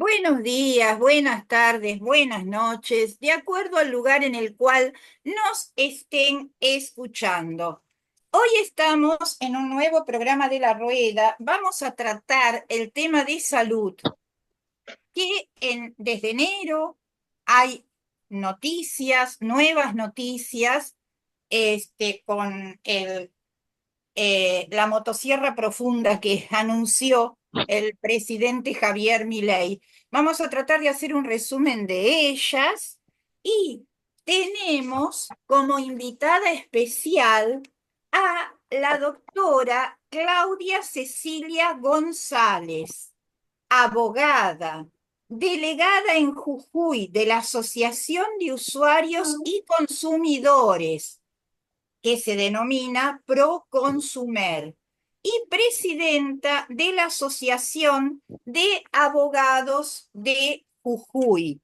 Buenos días, buenas tardes, buenas noches, de acuerdo al lugar en el cual nos estén escuchando. Hoy estamos en un nuevo programa de La Rueda. Vamos a tratar el tema de salud, que desde enero hay noticias, nuevas noticias, con la motosierra profunda que anunció el presidente Javier Milei. Vamos a tratar de hacer un resumen de ellas y tenemos como invitada especial a la doctora Claudia Cecilia González, abogada, delegada en Jujuy de la Asociación de Usuarios y Consumidores, que se denomina Proconsumer, y presidenta de la Asociación de Abogados de Jujuy.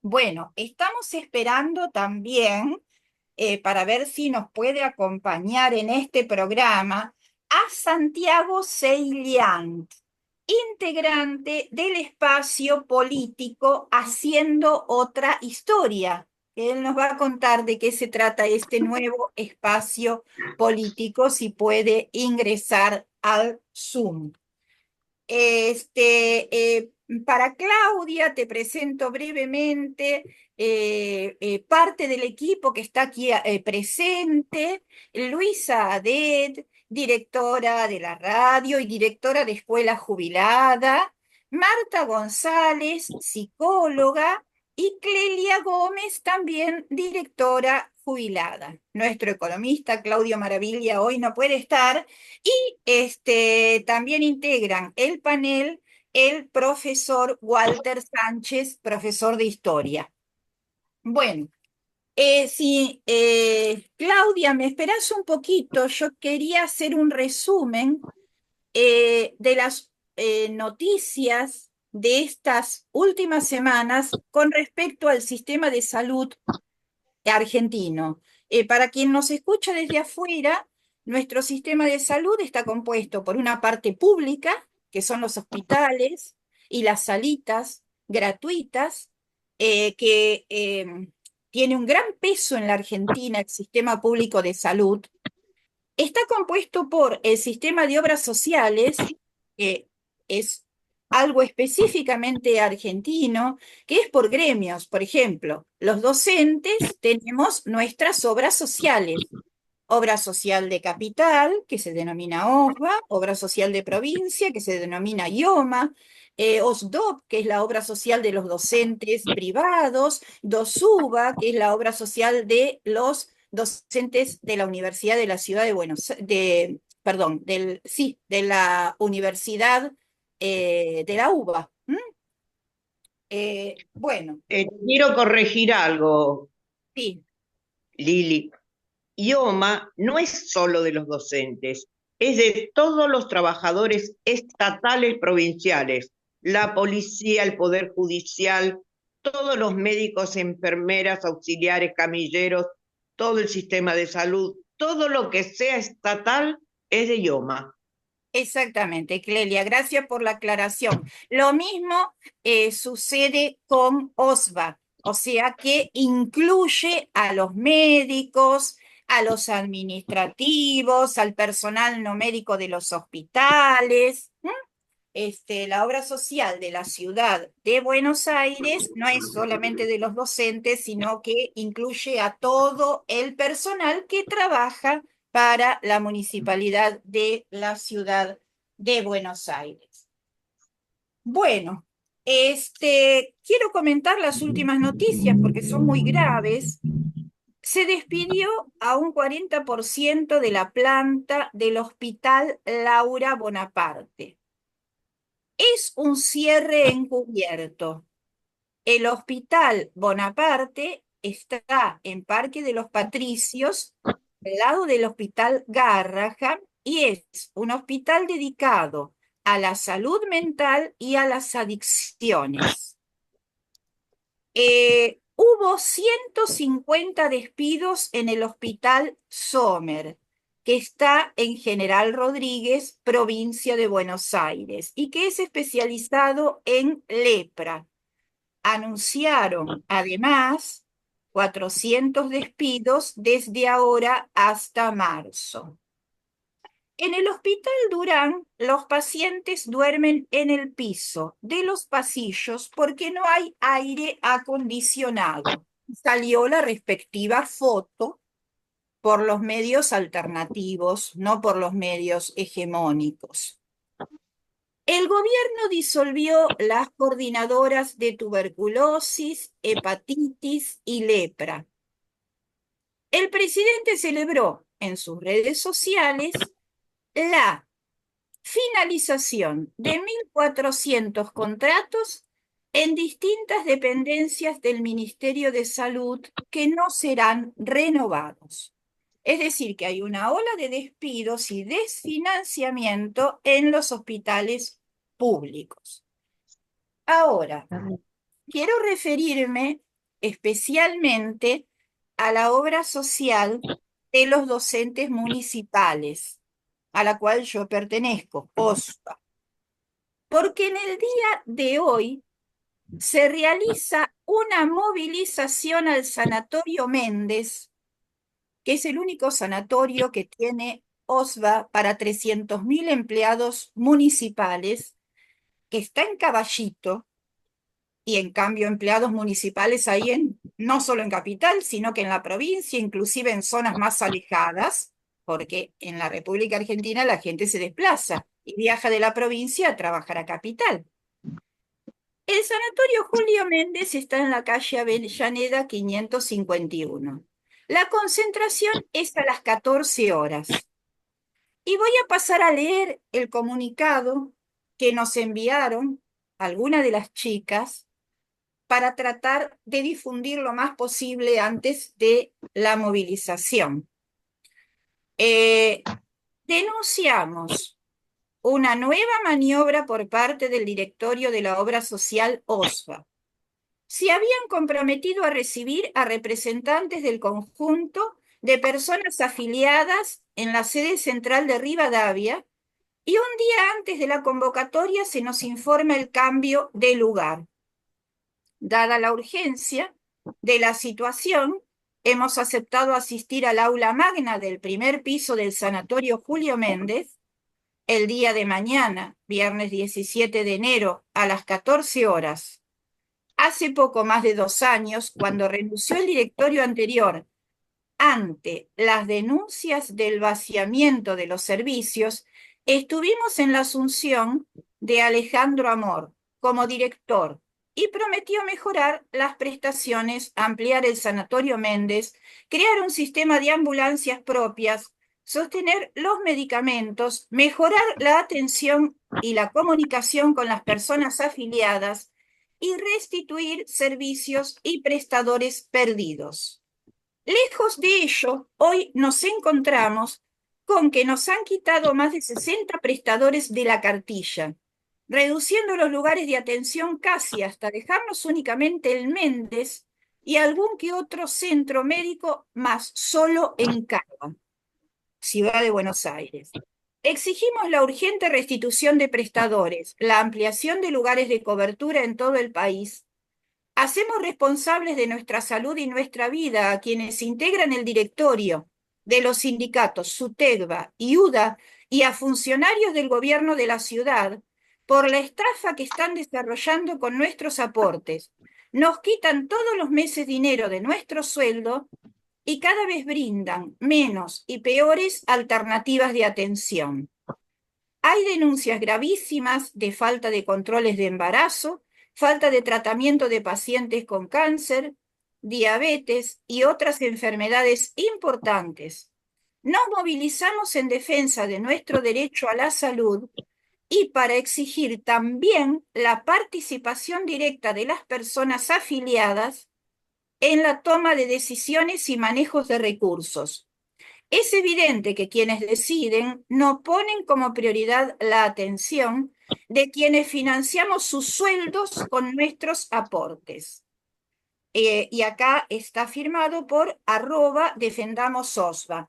Bueno, estamos esperando también para ver si nos puede acompañar en este programa a Santiago Seiliant, integrante del espacio político Haciendo Otra Historia. Él nos va a contar de qué se trata este nuevo espacio político, si puede ingresar al Zoom. Para Claudia, te presento brevemente parte del equipo que está aquí presente: Luisa Adet, directora de la radio y directora de escuela jubilada; Marta González, psicóloga; y Clelia Gómez, también directora jubilada. Nuestro economista Claudio Maravilla hoy no puede estar, y también integran el panel el profesor Walter Sánchez, profesor de historia. Bueno, si Claudia, me esperas un poquito, yo quería hacer un resumen de las noticias de estas últimas semanas con respecto al sistema de salud argentino. Para quien nos escucha desde afuera, nuestro sistema de salud está compuesto por una parte pública, que son los hospitales y las salitas gratuitas, que tiene un gran peso en la Argentina, el sistema público de salud. Está compuesto por el sistema de obras sociales, que es algo específicamente argentino, que es por gremios. Por ejemplo, los docentes tenemos nuestras obras sociales: obra social de capital, que se denomina OSBA; obra social de provincia, que se denomina IOMA; OSDOP, que es la obra social de los docentes privados; DOSUBA, que es la obra social de los docentes de la Universidad de la Ciudad de Buenos Aires, perdón, sí, de la Universidad de la UBA. Bueno, Quiero corregir algo, sí, Lili. IOMA no es solo de los docentes, es de todos los trabajadores estatales provinciales, la policía, el poder judicial, todos los médicos, enfermeras, auxiliares, camilleros, todo el sistema de salud, todo lo que sea estatal es de IOMA. exactamente, Clelia, gracias por la aclaración. Lo mismo sucede con OSBA, o sea que incluye a los médicos, a los administrativos, al personal no médico de los hospitales. La obra social de la ciudad de Buenos Aires no es solamente de los docentes, sino que incluye a todo el personal que trabaja para la municipalidad de la ciudad de Buenos Aires. Bueno, quiero comentar las últimas noticias porque son muy graves. Se despidió a un 40% de la planta del Hospital Laura Bonaparte. Es un cierre encubierto. El Hospital Bonaparte está en Parque de los Patricios, al lado del Hospital Garrahan, y es un hospital dedicado a la salud mental y a las adicciones. Hubo 150 despidos en el Hospital Sommer. que está en General Rodríguez, provincia de Buenos Aires, y que es especializado en lepra. Anunciaron además 400 despidos desde ahora hasta marzo. En el Hospital Durán, los pacientes duermen en el piso de los pasillos porque no hay aire acondicionado. Salió la respectiva foto por los medios alternativos, no por los medios hegemónicos. El gobierno disolvió las coordinadoras de tuberculosis, hepatitis y lepra. El presidente celebró en sus redes sociales la finalización de 1.400 contratos en distintas dependencias del Ministerio de Salud que no serán renovados. Es decir, que hay una ola de despidos y desfinanciamiento en los hospitales públicos. Ahora, quiero referirme especialmente a la obra social de los docentes municipales, a la cual yo pertenezco, OSPA, porque en el día de hoy se realiza una movilización al Sanatorio Méndez, que es el único sanatorio que tiene OSBA para 300.000 empleados municipales, que está en Caballito, y en cambio empleados municipales ahí no solo en Capital, sino que en la provincia, inclusive en zonas más alejadas, porque en la República Argentina la gente se desplaza y viaja de la provincia a trabajar a Capital. El Sanatorio Julio Méndez está en la calle Avellaneda 551. La concentración es a las 14 horas. Y voy a pasar a leer el comunicado que nos enviaron algunas de las chicas para tratar de difundir lo más posible antes de la movilización. Denunciamos una nueva maniobra por parte del directorio de la obra social OSFA. Se habían comprometido a recibir a representantes del conjunto de personas afiliadas en la sede central de Rivadavia, y un día antes de la convocatoria se nos informa el cambio de lugar. Dada la urgencia de la situación, hemos aceptado asistir al aula magna del primer piso del Sanatorio Julio Méndez el día de mañana, viernes 17 de enero, a las 14 horas. Hace poco más de 2 años, cuando renunció el directorio anterior ante las denuncias del vaciamiento de los servicios, estuvimos en la asunción de Alejandro Amor como director y prometió mejorar las prestaciones, ampliar el Sanatorio Méndez, crear un sistema de ambulancias propias, sostener los medicamentos, mejorar la atención y la comunicación con las personas afiliadas y restituir servicios y prestadores perdidos. Lejos de ello, hoy nos encontramos con que nos han quitado más de 60 prestadores de la cartilla, reduciendo los lugares de atención casi hasta dejarnos únicamente el Méndez y algún que otro centro médico más solo en Cava, Ciudad de Buenos Aires. Exigimos la urgente restitución de prestadores, la ampliación de lugares de cobertura en todo el país. Hacemos responsables de nuestra salud y nuestra vida a quienes integran el directorio de los sindicatos SUTEGBA y UDA y a funcionarios del gobierno de la ciudad por la estafa que están desarrollando con nuestros aportes. Nos quitan todos los meses dinero de nuestro sueldo y cada vez brindan menos y peores alternativas de atención. Hay denuncias gravísimas de falta de controles de embarazo, falta de tratamiento de pacientes con cáncer, diabetes y otras enfermedades importantes. Nos movilizamos en defensa de nuestro derecho a la salud y para exigir también la participación directa de las personas afiliadas en la toma de decisiones y manejos de recursos. Es evidente que quienes deciden no ponen como prioridad la atención de quienes financiamos sus sueldos con nuestros aportes. Y acá está firmado por @defendamososva.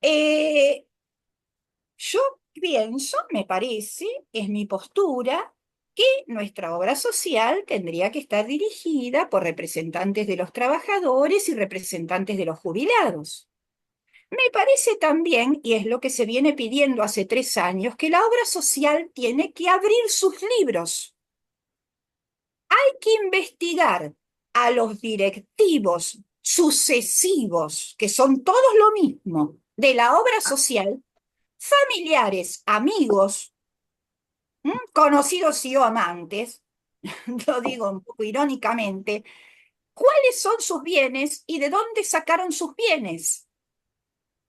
Eh, yo pienso, me parece, es mi postura, que nuestra obra social tendría que estar dirigida por representantes de los trabajadores y representantes de los jubilados. Me parece también, y es lo que se viene pidiendo hace 3 años, que la obra social tiene que abrir sus libros. Hay que investigar a los directivos sucesivos, que son todos lo mismo, de la obra social, familiares, amigos, conocidos y o amantes, lo digo un poco irónicamente, cuáles son sus bienes y de dónde sacaron sus bienes.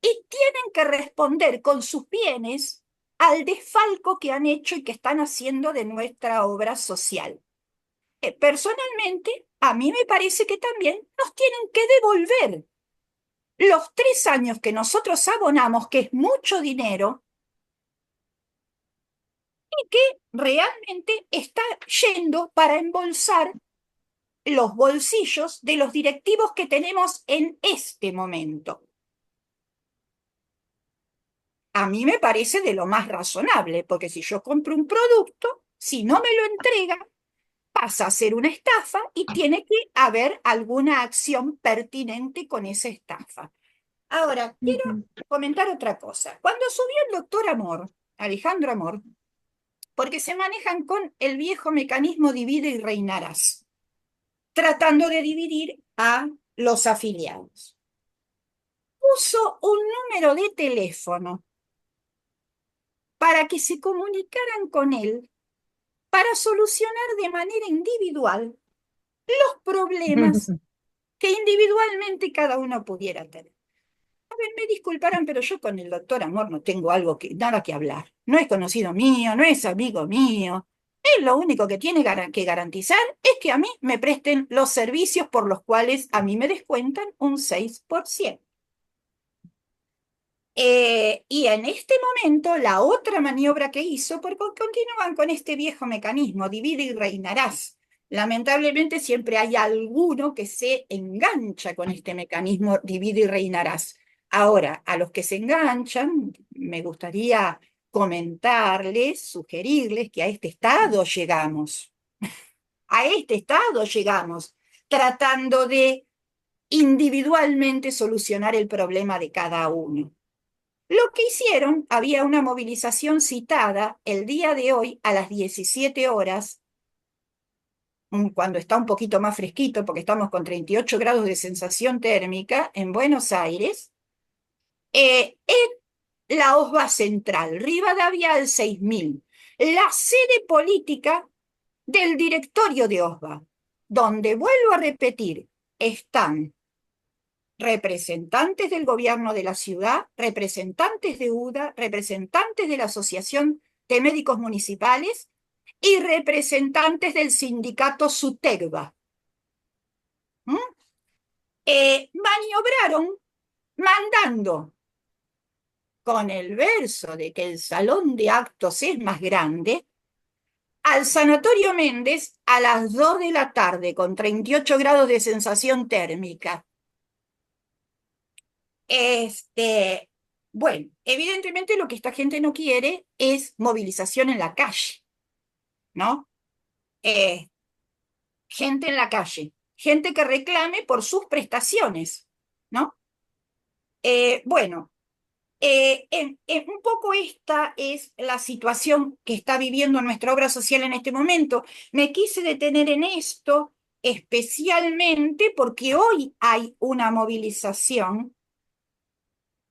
Y tienen que responder con sus bienes al desfalco que han hecho y que están haciendo de nuestra obra social. Personalmente, a mí me parece que también nos tienen que devolver los 3 años que nosotros abonamos, que es mucho dinero, y que realmente está yendo para embolsar los bolsillos de los directivos que tenemos en este momento. A mí me parece de lo más razonable, porque si yo compro un producto, si no me lo entregan, pasa a ser una estafa y tiene que haber alguna acción pertinente con esa estafa. Ahora, quiero Ujú. comentar otra cosa. Cuando subió el doctor Amor, Alejandro Amor, porque se manejan con el viejo mecanismo divide y reinarás, tratando de dividir a los afiliados. Puso un número de teléfono para que se comunicaran con él para solucionar de manera individual los problemas que individualmente cada uno pudiera tener. A ver, me disculparán, pero yo con el doctor Amor no tengo nada que hablar. No es conocido mío, no es amigo mío. Él lo único que tiene que garantizar es que a mí me presten los servicios por los cuales a mí me descuentan un 6%. Y en este momento, la otra maniobra que hizo, porque continúan con este viejo mecanismo, divide y reinarás. Lamentablemente siempre hay alguno que se engancha con este mecanismo, divide y reinarás. Ahora, a los que se enganchan, me gustaría comentarles, sugerirles que a este estado llegamos. A este estado llegamos, tratando de individualmente solucionar el problema de cada uno. Lo que hicieron, había una movilización citada el día de hoy a las 17 horas, cuando está un poquito más fresquito, porque estamos con 38 grados de sensación térmica en Buenos Aires, en la OSBA Central, Rivadavia al 6000, la sede política del directorio de OSBA, donde, vuelvo a repetir, están representantes del gobierno de la ciudad, representantes de UDA, representantes de la Asociación de Médicos Municipales y representantes del sindicato SUTEGBA. Maniobraron mandando con el verso de que el salón de actos es más grande, al Sanatorio Méndez a las 2 de la tarde con 38 grados de sensación térmica. Bueno, evidentemente lo que esta gente no quiere es movilización en la calle, ¿no? Eh, Gente en la calle, gente que reclame por sus prestaciones, ¿no? Bueno, un poco esta es la situación que está viviendo nuestra obra social en este momento. Me quise detener en esto especialmente porque hoy hay una movilización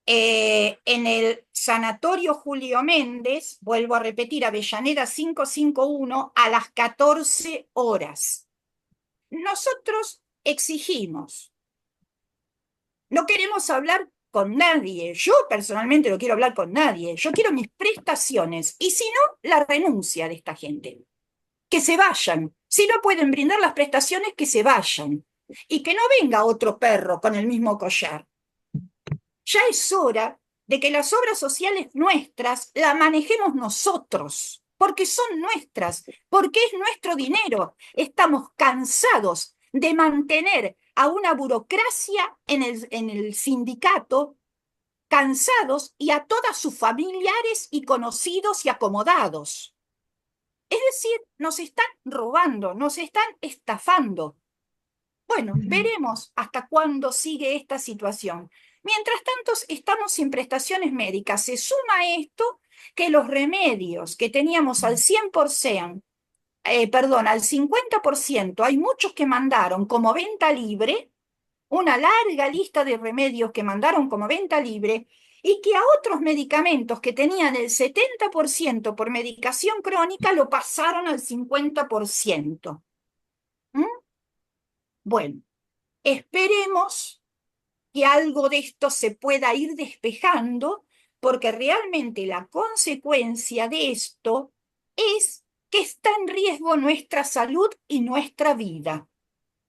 en el Sanatorio Julio Méndez, vuelvo a repetir, Avellaneda 551, a las 14 horas. Nosotros exigimos, no queremos hablar con nadie, yo personalmente no quiero hablar con nadie, yo quiero mis prestaciones, y si no, la renuncia de esta gente. Que se vayan, si no pueden brindar las prestaciones, que se vayan, y que no venga otro perro con el mismo collar. Ya es hora de que las obras sociales nuestras las manejemos nosotros, porque son nuestras, porque es nuestro dinero. Estamos cansados de mantener a una burocracia en el sindicato cansados y a todas sus familiares y conocidos y acomodados. Es decir, nos están robando, nos están estafando. Bueno, veremos hasta cuándo sigue esta situación. Mientras tanto, estamos sin prestaciones médicas. Se suma esto que los remedios que teníamos al 100%, perdón, al 50%, hay muchos que mandaron como venta libre, una larga lista de remedios que mandaron como venta libre, y que a otros medicamentos que tenían el 70% por medicación crónica lo pasaron al 50%. ¿Mm? Bueno, esperemos que algo de esto se pueda ir despejando, porque realmente la consecuencia de esto es que está en riesgo nuestra salud y nuestra vida.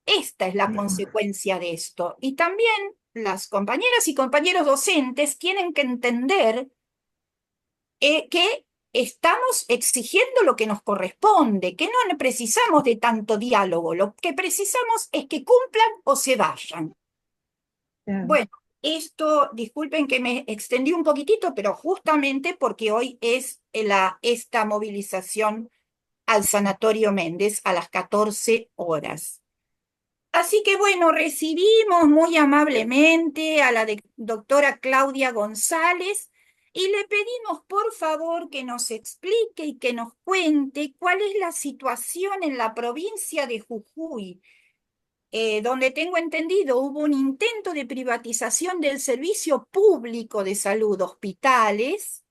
Esta es la consecuencia de esto. Y también las compañeras y compañeros docentes tienen que entender que estamos exigiendo lo que nos corresponde, que no precisamos de tanto diálogo, lo que precisamos es que cumplan o se vayan. Claro. Bueno, esto, disculpen que me extendí un poquitito, pero justamente porque hoy es esta movilización al Sanatorio Méndez a las 14 horas. Así que bueno, recibimos muy amablemente a la doctora Claudia González y le pedimos por favor que nos explique y que nos cuente cuál es la situación en la provincia de Jujuy, donde tengo entendido hubo un intento de privatización del servicio público de salud, hospitales,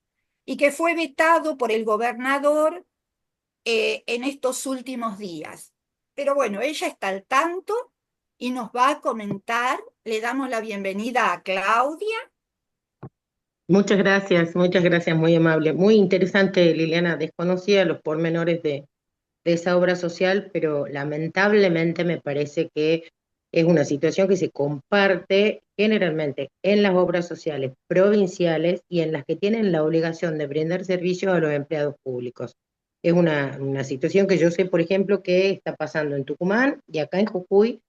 y que fue vetado por el gobernador en estos últimos días. Pero bueno, ella está al tanto y nos va a comentar. Le damos la bienvenida a Claudia. Muchas gracias, muy amable. Muy interesante, Liliana. Desconocía los pormenores de esa obra social, pero lamentablemente me parece que es una situación que se comparte generalmente en las obras sociales provinciales y en las que tienen la obligación de brindar servicios a los empleados públicos. Es una situación que yo sé, por ejemplo, que está pasando en Tucumán y acá en Jujuy.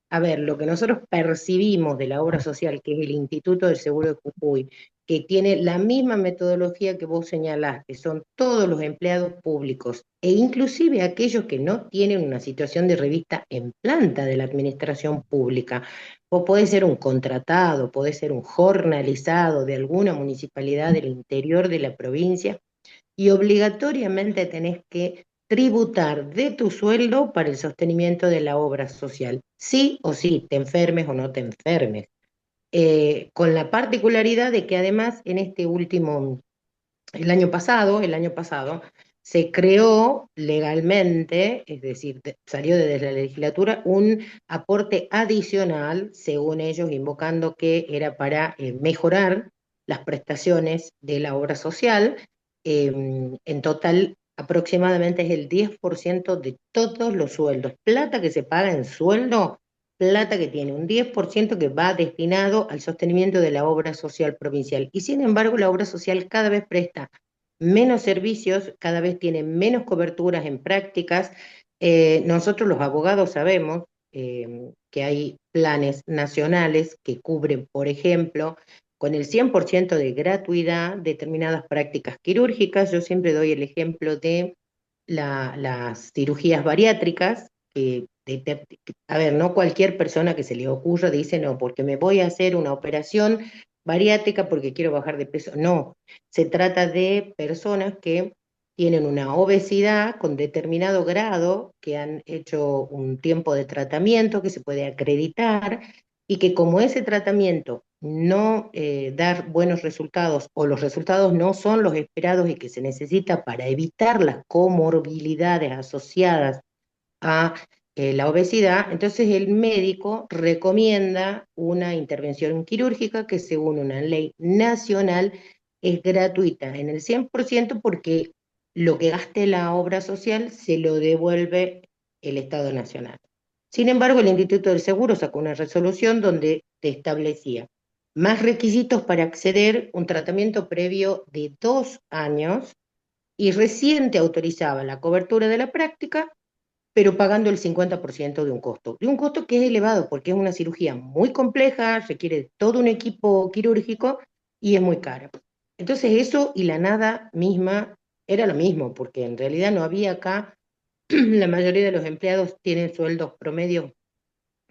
A ver, lo que nosotros percibimos de la obra social, que es el Instituto del Seguro de Jujuy, que tiene la misma metodología que vos señalaste, son todos los empleados públicos e inclusive aquellos que no tienen una situación de revista en planta de la administración pública. Vos podés ser un contratado, podés ser un jornalizado de alguna municipalidad del interior de la provincia y obligatoriamente tenés que tributar de tu sueldo para el sostenimiento de la obra social, sí o sí, te enfermes o no te enfermes. Con la particularidad de que además en este último, el año pasado, se creó legalmente, es decir, salió desde la legislatura un aporte adicional, según ellos, invocando que era para mejorar las prestaciones de la obra social. En total, aproximadamente es el 10% de todos los sueldos. Plata que se paga en sueldo, plata que tiene un 10% que va destinado al sostenimiento de la obra social provincial. Y sin embargo, la obra social cada vez presta menos servicios, cada vez tiene menos coberturas en prácticas. Nosotros los abogados sabemos que hay planes nacionales que cubren, por ejemplo, con el 100% de gratuidad determinadas prácticas quirúrgicas. Yo siempre doy el ejemplo de las cirugías bariátricas, a ver, no cualquier persona que se le ocurra dice, no, porque me voy a hacer una operación bariátrica porque quiero bajar de peso. No, se trata de personas que tienen una obesidad con determinado grado, que han hecho un tiempo de tratamiento que se puede acreditar y que como ese tratamiento no da buenos resultados o los resultados no son los esperados y que se necesita para evitar las comorbilidades asociadas a la obesidad, entonces el médico recomienda una intervención quirúrgica que según una ley nacional es gratuita en el 100% porque lo que gaste la obra social se lo devuelve el Estado Nacional. Sin embargo, el Instituto del Seguro sacó una resolución donde te establecía más requisitos para acceder, un tratamiento previo de 2 años y recién te autorizaba la cobertura de la práctica, pero pagando el 50% de un costo que es elevado porque es una cirugía muy compleja, requiere todo un equipo quirúrgico y es muy cara. Entonces eso y la nada misma era lo mismo, porque en realidad no había acá, la mayoría de los empleados tienen sueldos promedios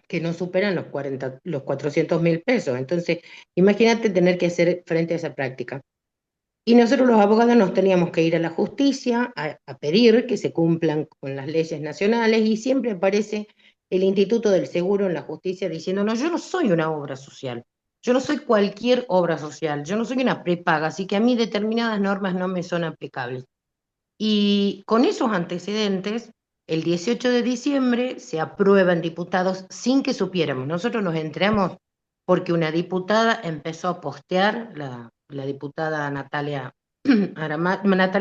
que no superan los 400.000 pesos. Entonces, imagínate tener que hacer frente a esa práctica. Y nosotros los abogados nos teníamos que ir a la justicia a pedir que se cumplan con las leyes nacionales y siempre aparece el Instituto del Seguro en la justicia diciendo, no, yo no soy una obra social, yo no soy cualquier obra social, yo no soy una prepaga, así que a mí determinadas normas no me son aplicables. Y con esos antecedentes, el 18 de diciembre se aprueban diputados sin que supiéramos. Nosotros nos enteramos porque una diputada empezó a postear, la diputada Natalia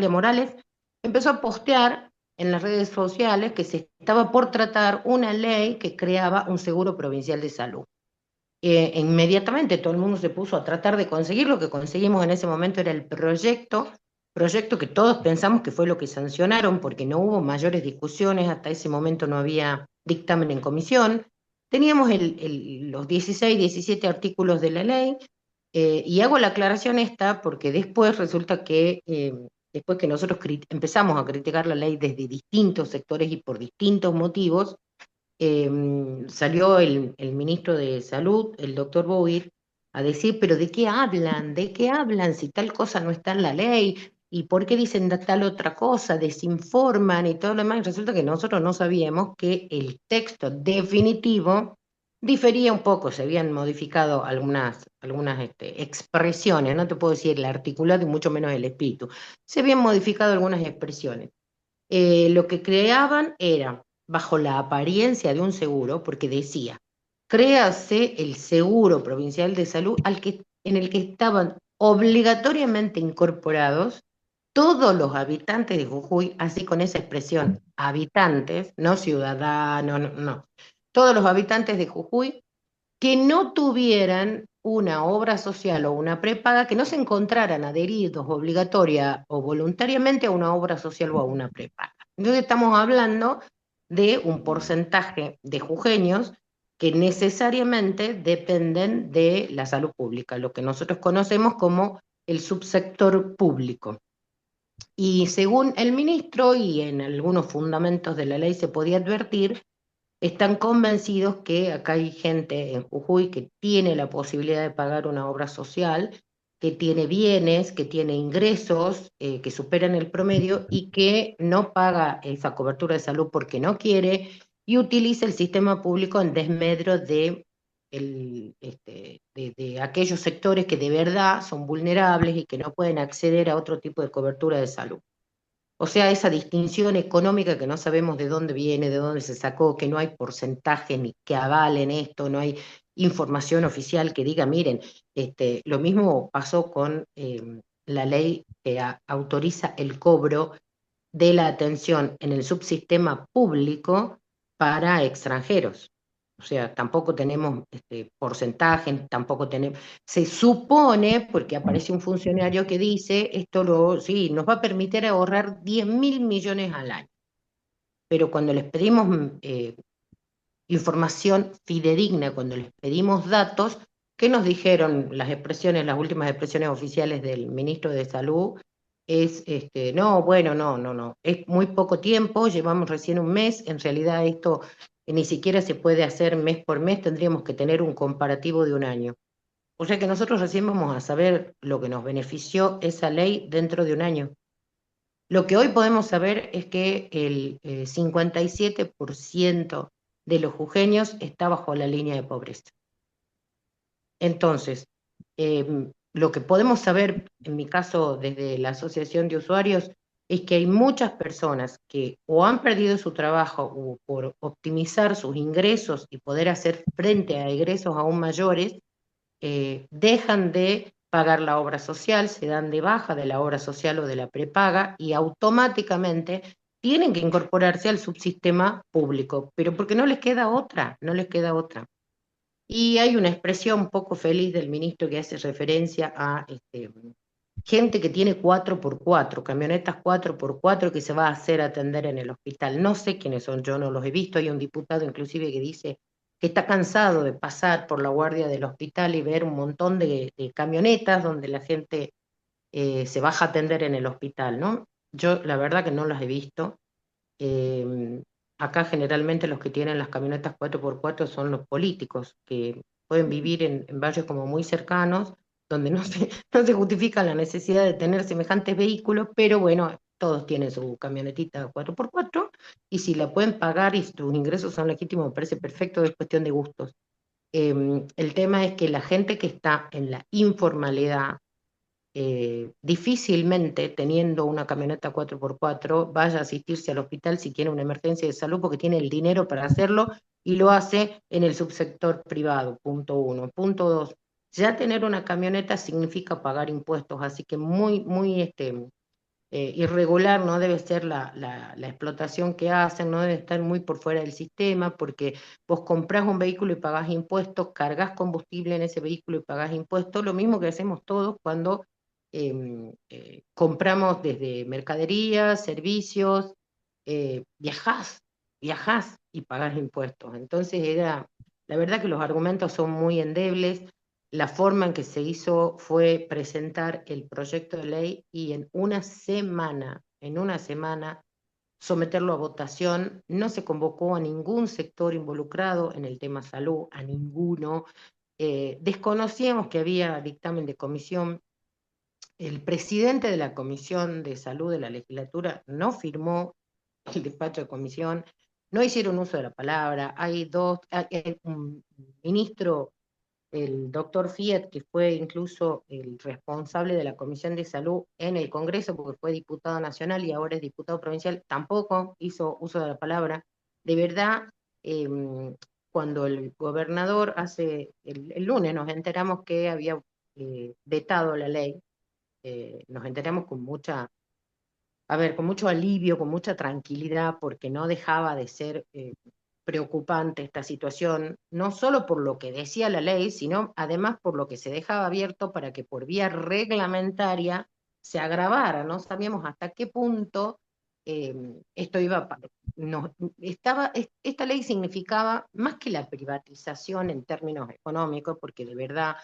Morales, empezó a postear en las redes sociales que se estaba por tratar una ley que creaba un seguro provincial de salud. Inmediatamente todo el mundo se puso a tratar de conseguir. Lo que conseguimos en ese momento era el proyecto que todos pensamos que fue lo que sancionaron porque no hubo mayores discusiones, hasta ese momento no había dictamen en comisión. Teníamos los 16, 17 artículos de la ley, y hago la aclaración esta porque después resulta que, después que nosotros empezamos a criticar la ley desde distintos sectores y por distintos motivos, salió el ministro de Salud, el doctor Bouir, a decir, pero ¿de qué hablan? ¿De qué hablan si tal cosa no está en la ley? ¿Y por qué dicen tal otra cosa? Desinforman y todo lo demás. Y resulta que nosotros no sabíamos que el texto definitivo difería un poco, se habían modificado algunas expresiones, no te puedo decir el articulado y mucho menos el espíritu, se habían modificado algunas expresiones. Lo que creaban era, bajo la apariencia de un seguro, porque decía, créase el seguro provincial de salud en el que estaban obligatoriamente incorporados todos los habitantes de Jujuy, así con esa expresión, habitantes, no ciudadanos, no, no, todos los habitantes de Jujuy que no tuvieran una obra social o una prepaga, que no se encontraran adheridos obligatoria o voluntariamente a una obra social o a una prepaga. Entonces estamos hablando de un porcentaje de jujeños que necesariamente dependen de la salud pública, lo que nosotros conocemos como el subsector público. Y según el ministro y en algunos fundamentos de la ley se podía advertir, están convencidos que acá hay gente en Jujuy que tiene la posibilidad de pagar una obra social, que tiene bienes, que tiene ingresos que superan el promedio y que no paga esa cobertura de salud porque no quiere y utiliza el sistema público en desmedro de aquellos sectores que de verdad son vulnerables y que no pueden acceder a otro tipo de cobertura de salud. O sea, esa distinción económica que no sabemos de dónde viene, de dónde se sacó, que no hay porcentaje ni que avalen esto, no hay información oficial que diga, miren, lo mismo pasó con la ley que autoriza el cobro de la atención en el subsistema público para extranjeros. O sea, tampoco tenemos porcentaje, tampoco tenemos. Se supone, porque aparece un funcionario que dice, sí, nos va a permitir ahorrar 10.000 millones al año. Pero cuando les pedimos información fidedigna, cuando les pedimos datos, ¿qué nos dijeron las últimas expresiones oficiales del ministro de Salud? Es, no, bueno, no, es muy poco tiempo, llevamos recién un mes, en realidad esto ni siquiera se puede hacer mes por mes, tendríamos que tener un comparativo de un año. O sea que nosotros recién vamos a saber lo que nos benefició esa ley dentro de un año. Lo que hoy podemos saber es que el 57% de los jujeños está bajo la línea de pobreza. Entonces, lo que podemos saber, en mi caso, desde la Asociación de Usuarios, es que hay muchas personas que o han perdido su trabajo o por optimizar sus ingresos y poder hacer frente a egresos aún mayores, dejan de pagar la obra social, se dan de baja de la obra social o de la prepaga y automáticamente tienen que incorporarse al subsistema público, pero porque no les queda otra, no les queda otra. Y hay una expresión poco feliz del ministro que hace referencia a gente que tiene 4x4, camionetas 4x4 que se va a hacer atender en el hospital. No sé quiénes son, yo no los he visto. Hay un diputado inclusive que dice que está cansado de pasar por la guardia del hospital y ver un montón de camionetas donde la gente se baja a atender en el hospital, ¿no? Yo la verdad que no las he visto. Eh, Acá generalmente los que tienen las camionetas 4x4 son los políticos, que pueden vivir en barrios como muy cercanos, donde no se justifica la necesidad de tener semejantes vehículos, pero bueno, todos tienen su camionetita 4x4, y si la pueden pagar y sus ingresos son legítimos, me parece perfecto, es cuestión de gustos. El tema es que la gente que está en la informalidad, difícilmente teniendo una camioneta 4x4 vaya a asistirse al hospital si tiene una emergencia de salud porque tiene el dinero para hacerlo y lo hace en el subsector privado, punto uno. Punto dos, ya tener una camioneta significa pagar impuestos, así que muy irregular no debe ser la explotación que hacen, no debe estar muy por fuera del sistema, porque vos comprás un vehículo y pagás impuestos, cargas combustible en ese vehículo y pagás impuestos, lo mismo que hacemos todos cuando compramos desde mercaderías, servicios, viajás y pagás impuestos. Entonces la verdad que los argumentos son muy endebles. La forma en que se hizo fue presentar el proyecto de ley y en una semana, someterlo a votación. No se convocó a ningún sector involucrado en el tema salud, a ninguno. Desconocíamos que había dictamen de comisión. El presidente de la Comisión de Salud de la legislatura no firmó el despacho de comisión, no hicieron uso de la palabra. Hay un ministro, el doctor Fiat, que fue incluso el responsable de la Comisión de Salud en el Congreso, porque fue diputado nacional y ahora es diputado provincial, tampoco hizo uso de la palabra. De verdad, eh, cuando el gobernador el lunes nos enteramos que había vetado la ley, nos enteramos con mucho alivio, con mucha tranquilidad, porque no dejaba de ser preocupante esta situación, no solo por lo que decía la ley, sino además por lo que se dejaba abierto para que por vía reglamentaria se agravara. No sabíamos hasta qué punto esto iba a... No, esta ley significaba más que la privatización en términos económicos, porque de verdad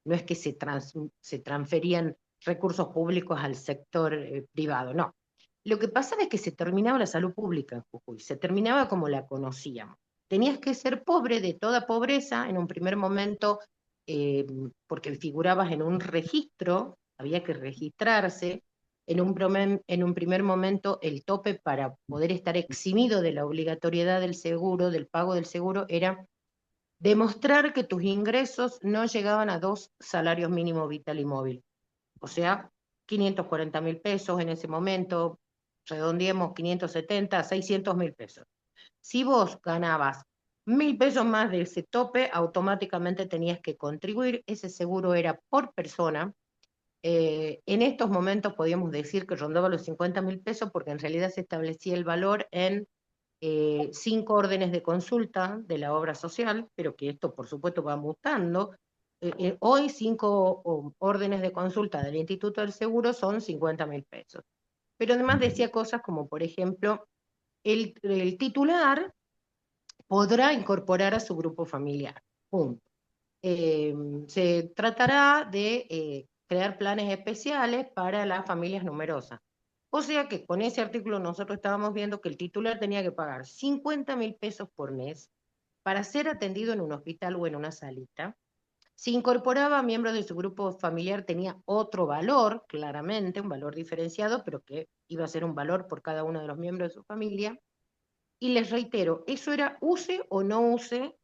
no es que se transferían recursos públicos al sector privado, no. Lo que pasaba es que se terminaba la salud pública en Jujuy, se terminaba como la conocíamos. Tenías que ser pobre de toda pobreza en un primer momento, eh, porque figurabas en un registro, había que registrarse. En un primer momento, el tope para poder estar eximido de la obligatoriedad del seguro, del pago del seguro, era demostrar que tus ingresos no llegaban a 2 salarios mínimos vital y móvil. O sea, 540.000 pesos en ese momento, redondeemos 570, 600.000 pesos. Si vos ganabas 1.000 pesos más de ese tope, automáticamente tenías que contribuir. Ese seguro era por persona. En estos momentos podíamos decir que rondaba los 50.000 pesos porque en realidad se establecía el valor en 5 órdenes de consulta de la obra social, pero que esto por supuesto va mutando. Hoy 5 órdenes de consulta del Instituto del Seguro son 50.000 pesos. Pero además decía cosas como, por ejemplo, el titular podrá incorporar a su grupo familiar. Punto. Se tratará de crear planes especiales para las familias numerosas. O sea que con ese artículo nosotros estábamos viendo que el titular tenía que pagar 50.000 pesos por mes para ser atendido en un hospital o en una salita. Si incorporaba a miembros de su grupo familiar tenía otro valor, claramente, un valor diferenciado, pero que iba a ser un valor por cada uno de los miembros de su familia. Y les reitero, eso era use o no use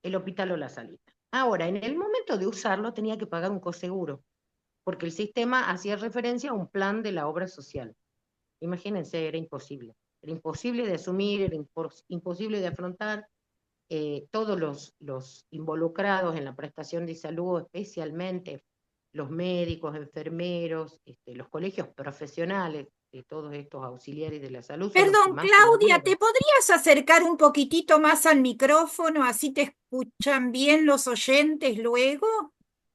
el hospital o la salita. Ahora, en el momento de usarlo tenía que pagar un coseguro, porque el sistema hacía referencia a un plan de la obra social. Imagínense, era imposible. Era imposible de asumir, era imposible de afrontar. Todos los involucrados en la prestación de salud, especialmente los médicos, enfermeros, los colegios profesionales, todos estos auxiliares de la salud son los que Perdón, más Claudia, sufrieron. ¿te podrías acercar un poquitito más al micrófono? Así te escuchan bien los oyentes luego.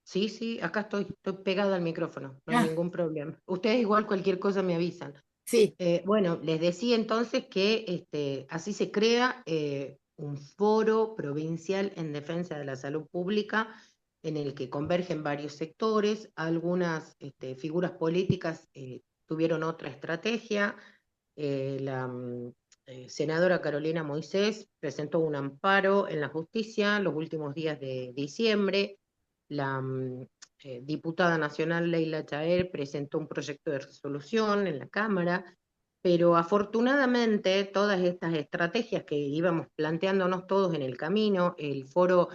Sí, sí, acá estoy pegada al micrófono, no hay Ah, ningún problema. Ustedes igual cualquier cosa me avisan. sí. Bueno, les decía entonces que así se crea un foro provincial en defensa de la salud pública en el que convergen varios sectores, algunas figuras políticas tuvieron otra estrategia. La senadora Carolina Moisés presentó un amparo en la justicia los últimos días de diciembre. La diputada nacional Leila Chaer presentó un proyecto de resolución en la Cámara, pero afortunadamente todas estas estrategias que íbamos planteándonos todos en el camino, el foro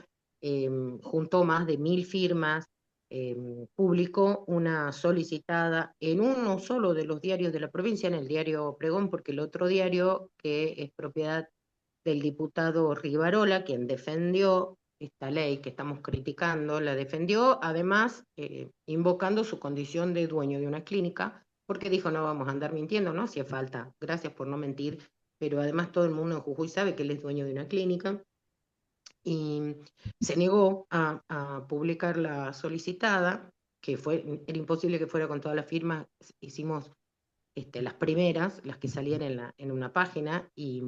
juntó más de 1000 firmas, eh, publicó una solicitada en uno solo de los diarios de la provincia, en el diario Pregón, porque el otro diario, que es propiedad del diputado Rivarola, quien defendió esta ley que estamos criticando, la defendió, además invocando su condición de dueño de una clínica, porque dijo, no vamos a andar mintiendo, no hacía falta, gracias por no mentir, pero además todo el mundo en Jujuy sabe que él es dueño de una clínica, y se negó a publicar la solicitada, era imposible que fuera con todas las firmas, hicimos las primeras, las que salían en una página, y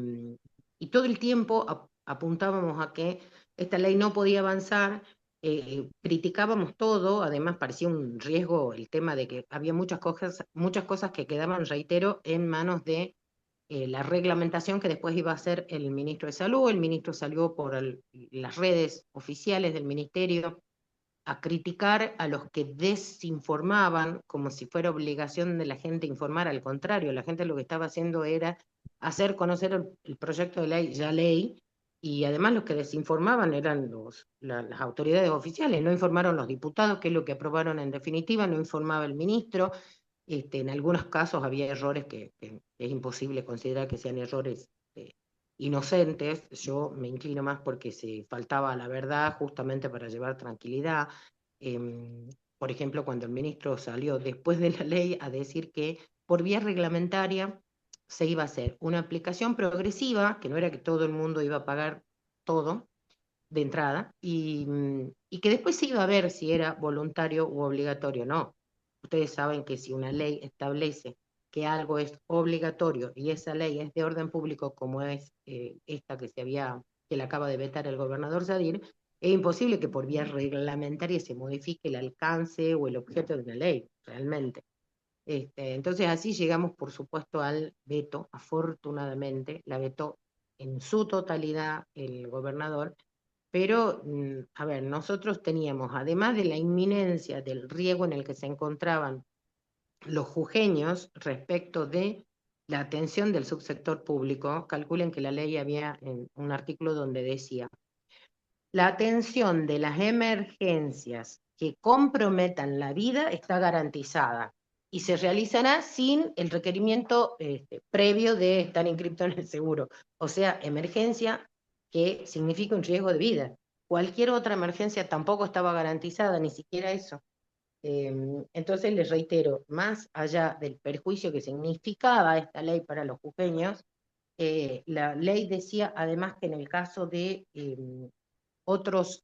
todo el tiempo apuntábamos a que esta ley no podía avanzar, criticábamos todo, además parecía un riesgo el tema de que había muchas cosas que quedaban, reitero, en manos de la reglamentación que después iba a hacer el ministro de Salud. El ministro salió por las redes oficiales del ministerio a criticar a los que desinformaban como si fuera obligación de la gente informar. Al contrario, la gente lo que estaba haciendo era hacer conocer el proyecto de ley, ya ley, y además los que desinformaban eran las autoridades oficiales, no informaron los diputados, que es lo que aprobaron en definitiva, no informaba el ministro. En algunos casos había errores que es imposible considerar que sean errores inocentes. Yo me inclino más porque se faltaba a la verdad justamente para llevar tranquilidad. Por ejemplo, cuando el ministro salió después de la ley a decir que por vía reglamentaria se iba a hacer una aplicación progresiva, que no era que todo el mundo iba a pagar todo de entrada, y que después se iba a ver si era voluntario u obligatorio. No. Ustedes saben que si una ley establece que algo es obligatorio y esa ley es de orden público, como es esta que le acaba de vetar el gobernador Sadir, es imposible que por vía reglamentaria se modifique el alcance o el objeto de una ley, realmente. Entonces así llegamos, por supuesto, al veto. Afortunadamente la vetó en su totalidad el gobernador, pero, a ver, nosotros teníamos, además de la inminencia del riesgo en el que se encontraban los jujeños respecto de la atención del subsector público, calculen que la ley había en un artículo donde decía, la atención de las emergencias que comprometan la vida está garantizada y se realizará sin el requerimiento previo de estar inscrito en el seguro. O sea, emergencia que significa un riesgo de vida. Cualquier otra emergencia tampoco estaba garantizada, ni siquiera eso. Entonces les reitero, más allá del perjuicio que significaba esta ley para los jujeños, la ley decía además que en el caso de otros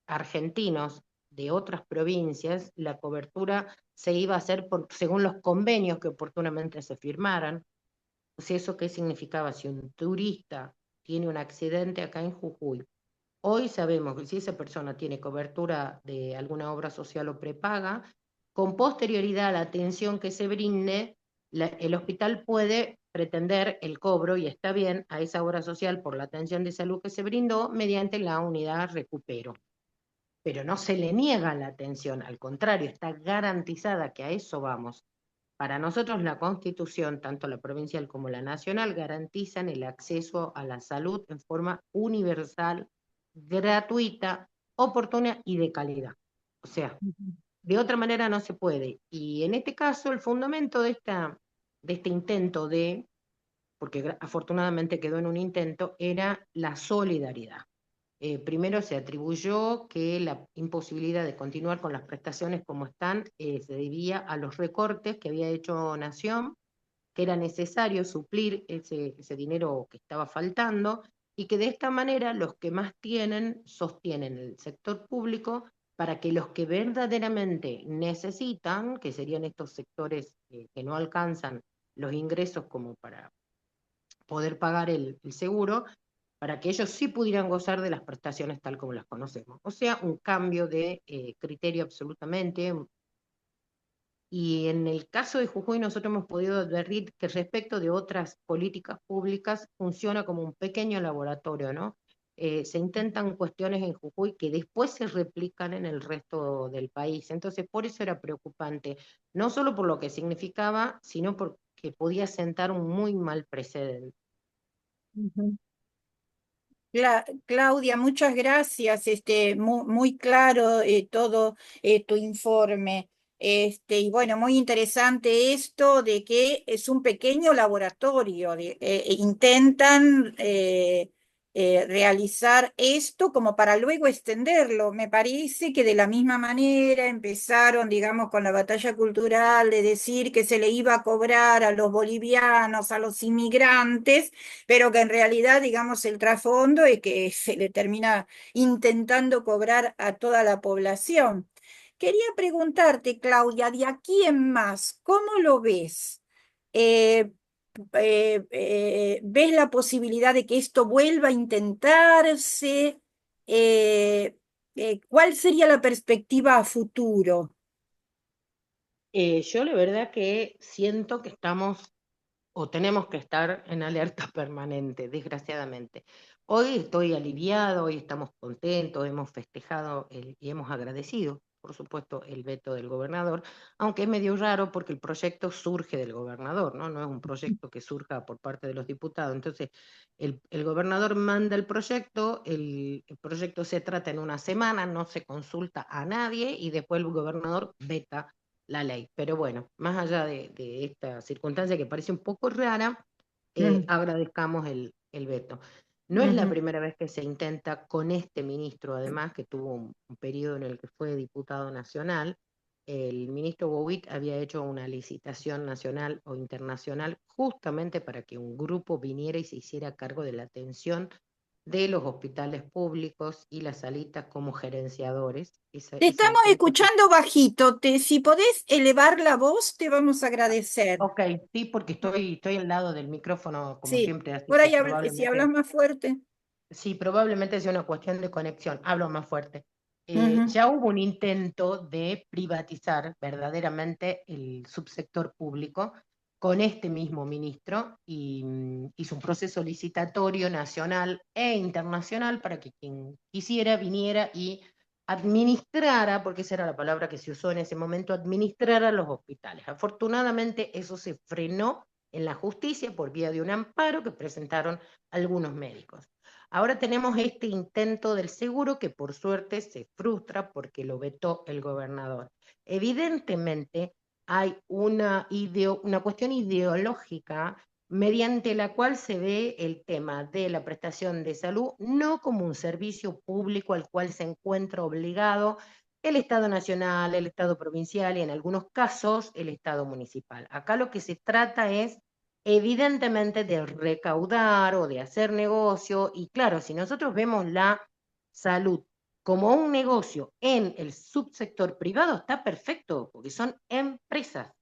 argentinos de otras provincias, la cobertura se iba a hacer según los convenios que oportunamente se firmaran. O sea, ¿eso qué significaba? Si un turista tiene un accidente acá en Jujuy, hoy sabemos que si esa persona tiene cobertura de alguna obra social o prepaga, con posterioridad a la atención que se brinde, el hospital puede pretender el cobro, y está bien, a esa obra social por la atención de salud que se brindó mediante la unidad recupero. Pero no se le niega la atención, al contrario, está garantizada, que a eso vamos. Para nosotros la Constitución, tanto la provincial como la nacional, garantizan el acceso a la salud en forma universal, gratuita, oportuna y de calidad. O sea, de otra manera no se puede. Y en este caso el fundamento de este intento porque afortunadamente quedó en un intento, era la solidaridad. Primero se atribuyó que la imposibilidad de continuar con las prestaciones como están se debía a los recortes que había hecho Nación, que era necesario suplir ese dinero que estaba faltando, y que de esta manera los que más tienen sostienen el sector público para que los que verdaderamente necesitan, que serían estos sectores que no alcanzan los ingresos como para poder pagar el seguro, para que ellos sí pudieran gozar de las prestaciones tal como las conocemos. O sea, un cambio de criterio absolutamente. Y en el caso de Jujuy nosotros hemos podido advertir que respecto de otras políticas públicas funciona como un pequeño laboratorio, ¿no? Se intentan cuestiones en Jujuy que después se replican en el resto del país. Entonces, por eso era preocupante, no solo por lo que significaba, sino porque podía sentar un muy mal precedente. Ujú. Claudia, muchas gracias. Muy claro todo tu informe. Y bueno, muy interesante esto de que es un pequeño laboratorio. Intentan realizar esto como para luego extenderlo. Me parece que de la misma manera empezaron, digamos, con la batalla cultural de decir que se le iba a cobrar a los bolivianos, a los inmigrantes, pero que en realidad, digamos, el trasfondo es que se le termina intentando cobrar a toda la población. Quería preguntarte, Claudia, de aquí en más, ¿cómo lo ves? Eh, ¿Ves la posibilidad de que esto vuelva a intentarse? ¿Cuál sería la perspectiva a futuro? Yo la verdad que siento que estamos o tenemos que estar en alerta permanente, desgraciadamente. Hoy estoy aliviado, hoy estamos contentos, hemos festejado y hemos agradecido, por supuesto, el veto del gobernador, aunque es medio raro porque el proyecto surge del gobernador, ¿no? No es un proyecto que surja por parte de los diputados. Entonces, el gobernador manda el proyecto se trata en una semana, no se consulta a nadie y después el gobernador veta la ley. Pero bueno, más allá de esta circunstancia que parece un poco rara, Mm, agradezcamos el veto. No es la ujú. primera vez que se intenta con este ministro, además, que tuvo un periodo en el que fue diputado nacional. El ministro Bouit había hecho una licitación nacional o internacional justamente para que un grupo viniera y se hiciera cargo de la atención de los hospitales públicos y las salitas como gerenciadores. Te Esa estamos empresa que escuchando bajito. Si podés elevar la voz, te vamos a agradecer. Ok, sí, porque estoy al lado del micrófono como Sí, siempre, así por que ahí si hablas probablemente, más fuerte. sí, probablemente sea una cuestión de conexión. Hablo más fuerte. Ujú. Ya hubo un intento de privatizar verdaderamente el subsector público con este mismo ministro y hizo un proceso licitatorio nacional e internacional para que quien quisiera viniera y administrara, porque esa era la palabra que se usó en ese momento, administrara los hospitales. Afortunadamente eso se frenó en la justicia por vía de un amparo que presentaron algunos médicos. Ahora tenemos este intento del seguro que por suerte se frustra porque lo vetó el gobernador. Evidentemente hay una cuestión ideológica mediante la cual se ve el tema de la prestación de salud no como un servicio público al cual se encuentra obligado el Estado nacional, el Estado provincial y en algunos casos el Estado municipal. Acá lo que se trata es evidentemente de recaudar o de hacer negocio. Y claro, si nosotros vemos la salud como un negocio en el subsector privado, está perfecto, porque son empresas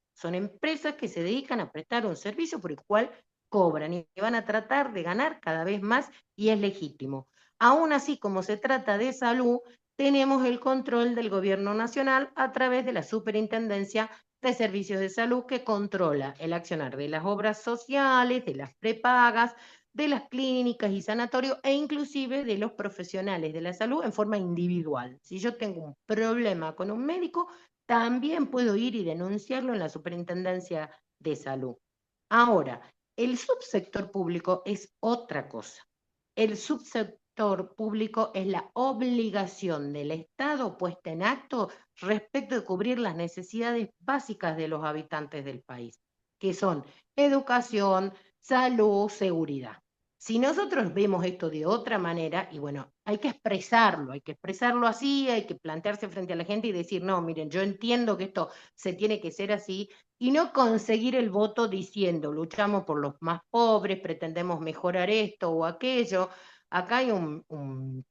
que se dedican a prestar un servicio por el cual cobran y van a tratar de ganar cada vez más y es legítimo. Aún así, como se trata de salud, tenemos el control del gobierno nacional a través de la superintendencia de servicios de salud que controla el accionar de las obras sociales, de las prepagas, de las clínicas y sanatorios e inclusive de los profesionales de la salud en forma individual. Si yo tengo un problema con un médico, también puedo ir y denunciarlo en la superintendencia de salud. Ahora, el subsector público es otra cosa. El subsector público es la obligación del Estado puesta en acto respecto de cubrir las necesidades básicas de los habitantes del país, que son educación, salud, seguridad. Si nosotros vemos esto de otra manera, y bueno, hay que expresarlo así, hay que plantearse frente a la gente y decir, no, miren, yo entiendo que esto se tiene que ser así, y no conseguir el voto diciendo, luchamos por los más pobres, pretendemos mejorar esto o aquello. Acá hay un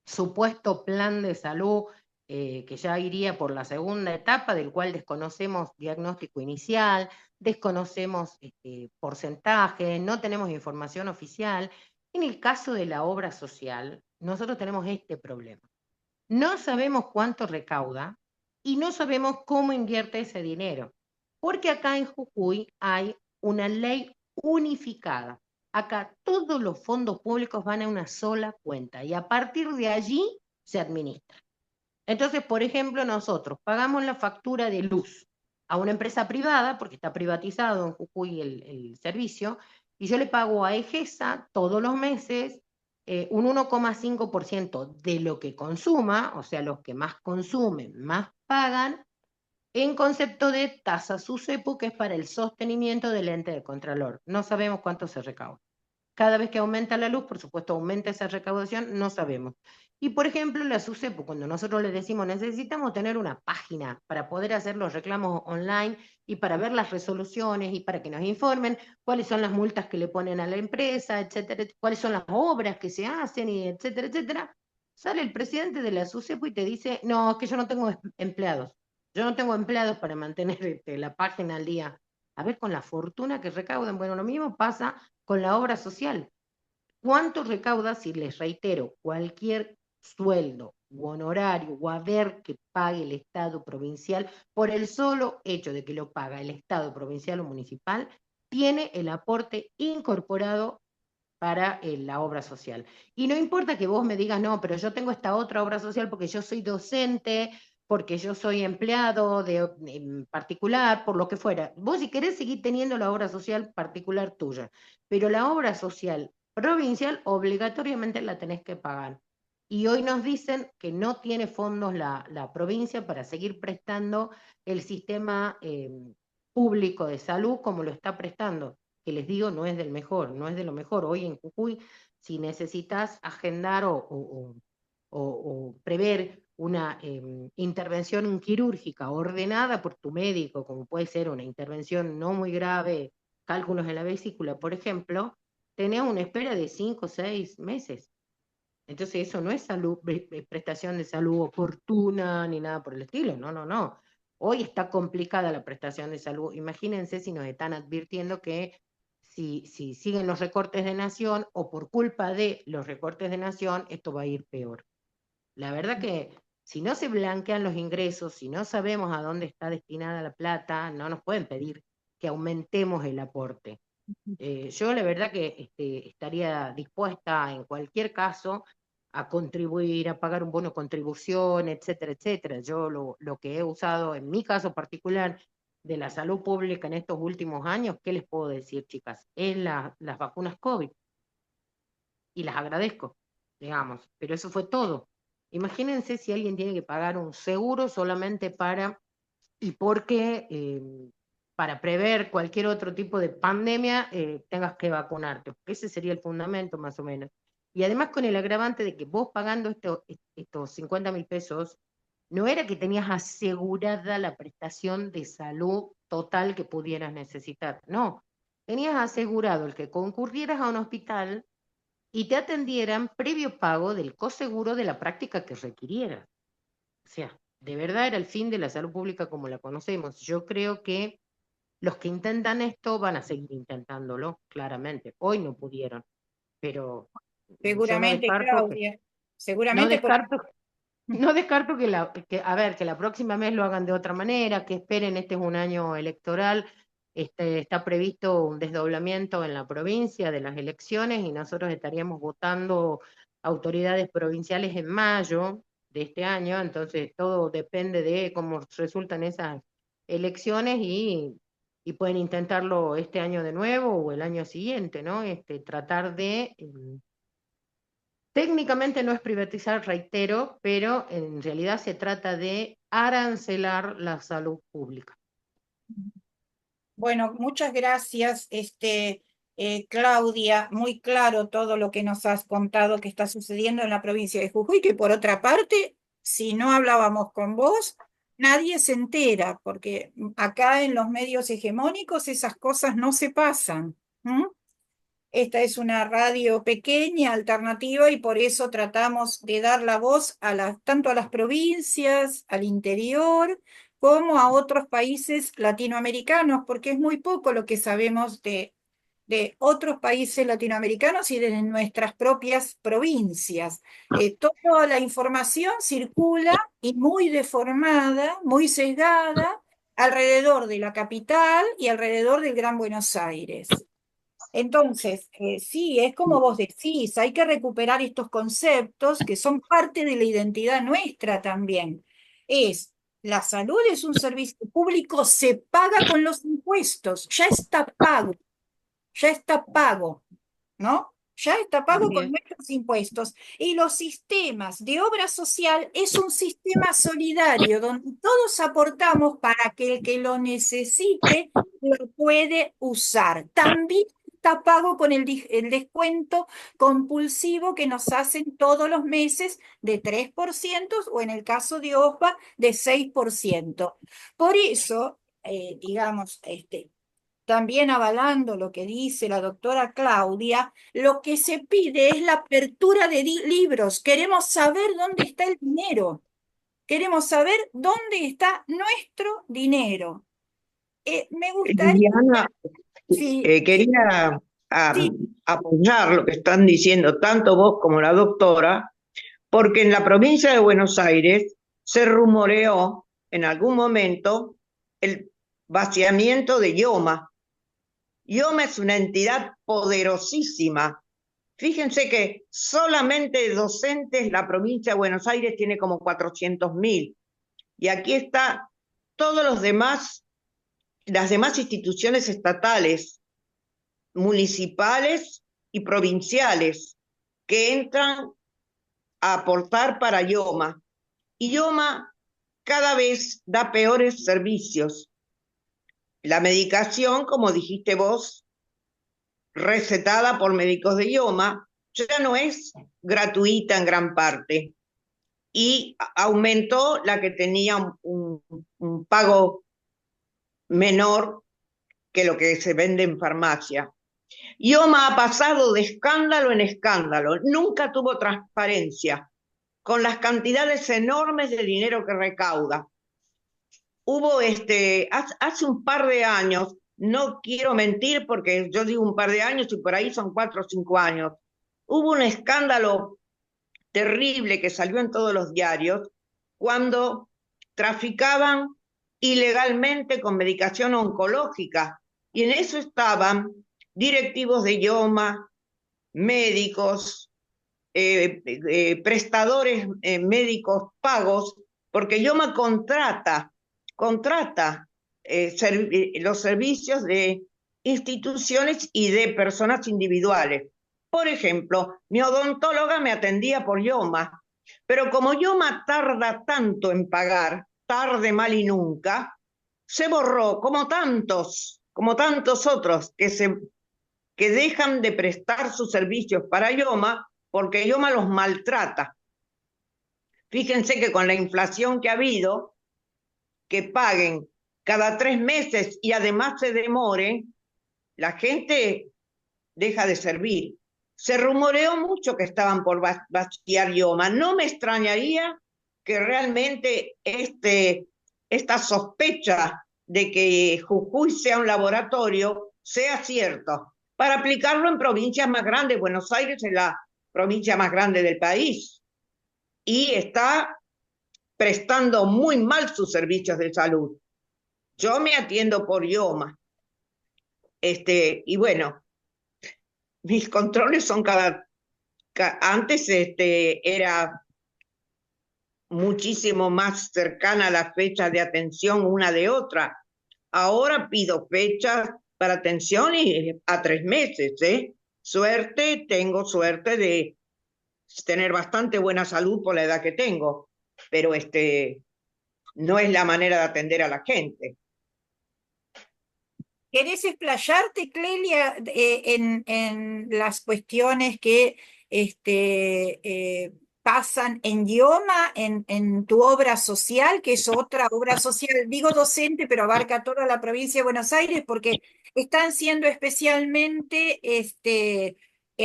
supuesto plan de salud que ya iría por la segunda etapa, del cual desconocemos diagnóstico inicial, desconocemos porcentaje, no tenemos información oficial, En el caso de la obra social, nosotros tenemos este problema. No sabemos cuánto recauda y no sabemos cómo invierte ese dinero, porque acá en Jujuy hay una ley unificada. Acá todos los fondos públicos van a una sola cuenta y a partir de allí se administra. Entonces, por ejemplo, nosotros pagamos la factura de luz a una empresa privada, porque está privatizado en Jujuy el servicio, y yo le pago a EGESA todos los meses un 1,5% de lo que consuma, o sea, los que más consumen, más pagan, en concepto de tasa SUSEPU, que es para el sostenimiento del ente de Contralor. No sabemos cuánto se recauda. Cada vez que aumenta la luz, por supuesto, aumenta esa recaudación, no sabemos. Y por ejemplo, la SUSEPU, cuando nosotros le decimos necesitamos tener una página para poder hacer los reclamos online y para ver las resoluciones y para que nos informen cuáles son las multas que le ponen a la empresa, etcétera, cuáles son las obras que se hacen, y etcétera, etcétera, sale el presidente de la SUSEPU y te dice, no, es que yo no tengo empleados. Yo no tengo empleados para mantener la página al día. A ver, con la fortuna que recaudan, bueno, lo mismo pasa con la obra social. ¿Cuánto recauda si les reitero cualquier sueldo u honorario o haber que pague el Estado provincial por el solo hecho de que lo paga el Estado provincial o municipal, tiene el aporte incorporado para la obra social? Y no importa que vos me digas, no, pero yo tengo esta otra obra social porque yo soy docente, porque yo soy empleado en particular, por lo que fuera. Vos si querés seguir teniendo la obra social particular tuya, pero la obra social provincial obligatoriamente la tenés que pagar. Y hoy nos dicen que no tiene fondos la provincia para seguir prestando el sistema público de salud como lo está prestando, que les digo no es del mejor, no es de lo mejor. Hoy en Jujuy, si necesitas agendar o prever una intervención quirúrgica ordenada por tu médico, como puede ser una intervención no muy grave, cálculos en la vesícula, por ejemplo, tenés una espera de 5 o 6 meses. Entonces eso no es salud, prestación de salud oportuna ni nada por el estilo, no, no, no. Hoy está complicada la prestación de salud. Imagínense si nos están advirtiendo que si siguen los recortes de nación o por culpa de los recortes de nación, esto va a ir peor. La verdad que si no se blanquean los ingresos, si no sabemos a dónde está destinada la plata, no nos pueden pedir que aumentemos el aporte. Yo la verdad que estaría dispuesta en cualquier caso a contribuir, a pagar un bono contribución, etcétera, etcétera. Yo lo que he usado en mi caso particular de la salud pública en estos últimos años, ¿qué les puedo decir, chicas? Es las vacunas COVID y las agradezco, digamos, pero eso fue todo. Imagínense si alguien tiene que pagar un seguro solamente para y porque para prever cualquier otro tipo de pandemia tengas que vacunarte. Ese sería el fundamento más o menos. Y además con el agravante de que vos pagando estos 50.000 pesos, no era que tenías asegurada la prestación de salud total que pudieras necesitar, no. Tenías asegurado el que concurrieras a un hospital y te atendieran previo pago del coseguro de la práctica que requirieras. O sea, de verdad era el fin de la salud pública como la conocemos. Yo creo que los que intentan esto van a seguir intentándolo, claramente. Hoy no pudieron, pero yo no Seguramente, descarto que, Claudia, no seguramente porque descarto, no descarto a ver, que la próxima vez lo hagan de otra manera, que esperen, este es un año electoral, está previsto un desdoblamiento en la provincia de las elecciones y nosotros estaríamos votando autoridades provinciales en mayo de este año, entonces todo depende de cómo resultan esas elecciones y pueden intentarlo este año de nuevo o el año siguiente, ¿no? Tratar de técnicamente no es privatizar, reitero, pero en realidad se trata de arancelar la salud pública. bueno, muchas gracias, Claudia, muy claro todo lo que nos has contado que está sucediendo en la provincia de Jujuy, que por otra parte, si no hablábamos con vos, nadie se entera, porque acá en los medios hegemónicos esas cosas no se pasan. ¿M? Esta es una radio pequeña, alternativa, y por eso tratamos de dar la voz tanto a las provincias, al interior, como a otros países latinoamericanos, porque es muy poco lo que sabemos de otros países latinoamericanos y de nuestras propias provincias. Toda la información circula y muy deformada, muy sesgada, alrededor de la capital y alrededor del Gran Buenos Aires. Entonces, sí, es como vos decís, hay que recuperar estos conceptos que son parte de la identidad nuestra también. La salud es un servicio público, se paga con los impuestos, ya está pago, ¿no? Ya está pago Así con es. nuestros impuestos. Y los sistemas de obra social es un sistema solidario donde todos aportamos para que el que lo necesite lo puede usar. También está pago con el descuento compulsivo que nos hacen todos los meses de 3% o en el caso de OSPA de 6%. Por eso, digamos, también avalando lo que dice la doctora Claudia, lo que se pide es la apertura de libros. Queremos saber dónde está el dinero. Queremos saber dónde está nuestro dinero. Me gustaría, Liliana, sí, quería sí, apoyar lo que están diciendo tanto vos como la doctora, porque en la provincia de Buenos Aires se rumoreó en algún momento el vaciamiento de IOMA. IOMA es una entidad poderosísima. Fíjense que solamente docentes la provincia de Buenos Aires tiene como 400.000. Y aquí está todos los demás, las demás instituciones estatales, municipales y provinciales que entran a aportar para IOMA. Y IOMA cada vez da peores servicios. La medicación, como dijiste vos, recetada por médicos de IOMA, ya no es gratuita en gran parte y aumentó la que tenía un pago menor que lo que se vende en farmacia. IOMA ha pasado de escándalo en escándalo, nunca tuvo transparencia con las cantidades enormes de dinero que recauda. Hubo hace un par de años, no quiero mentir porque yo digo un par de años y por ahí son 4 o 5 años, hubo un escándalo terrible que salió en todos los diarios cuando traficaban ilegalmente con medicación oncológica y en eso estaban directivos de IOMA, médicos, prestadores médicos pagos, porque IOMA contrata los servicios de instituciones y de personas individuales. Por ejemplo, mi odontóloga me atendía por IOMA, pero como IOMA tarda tanto en pagar, tarde, mal y nunca, se borró como tantos otros que dejan de prestar sus servicios para IOMA porque IOMA los maltrata. Fíjense que con la inflación que ha habido, que paguen cada 3 meses y además se demoren, la gente deja de servir. Se rumoreó mucho que estaban por vaciar IOMA. No me extrañaría que realmente esta sospecha de que Jujuy sea un laboratorio sea cierto, para aplicarlo en provincias más grandes. Buenos Aires es la provincia más grande del país y está prestando muy mal sus servicios de salud. Yo me atiendo por IOMA. Y bueno, mis controles son antes era muchísimo más cercana a la fecha de atención una de otra. Ahora pido fechas para atención y a 3 meses, ¿eh? Tengo suerte de tener bastante buena salud por la edad que tengo, pero no es la manera de atender a la gente. ¿querés explayarte, Clelia, en las cuestiones que pasan en idioma, en tu obra social, que es otra obra social, digo docente, pero abarca toda la provincia de Buenos Aires, porque están siendo especialmente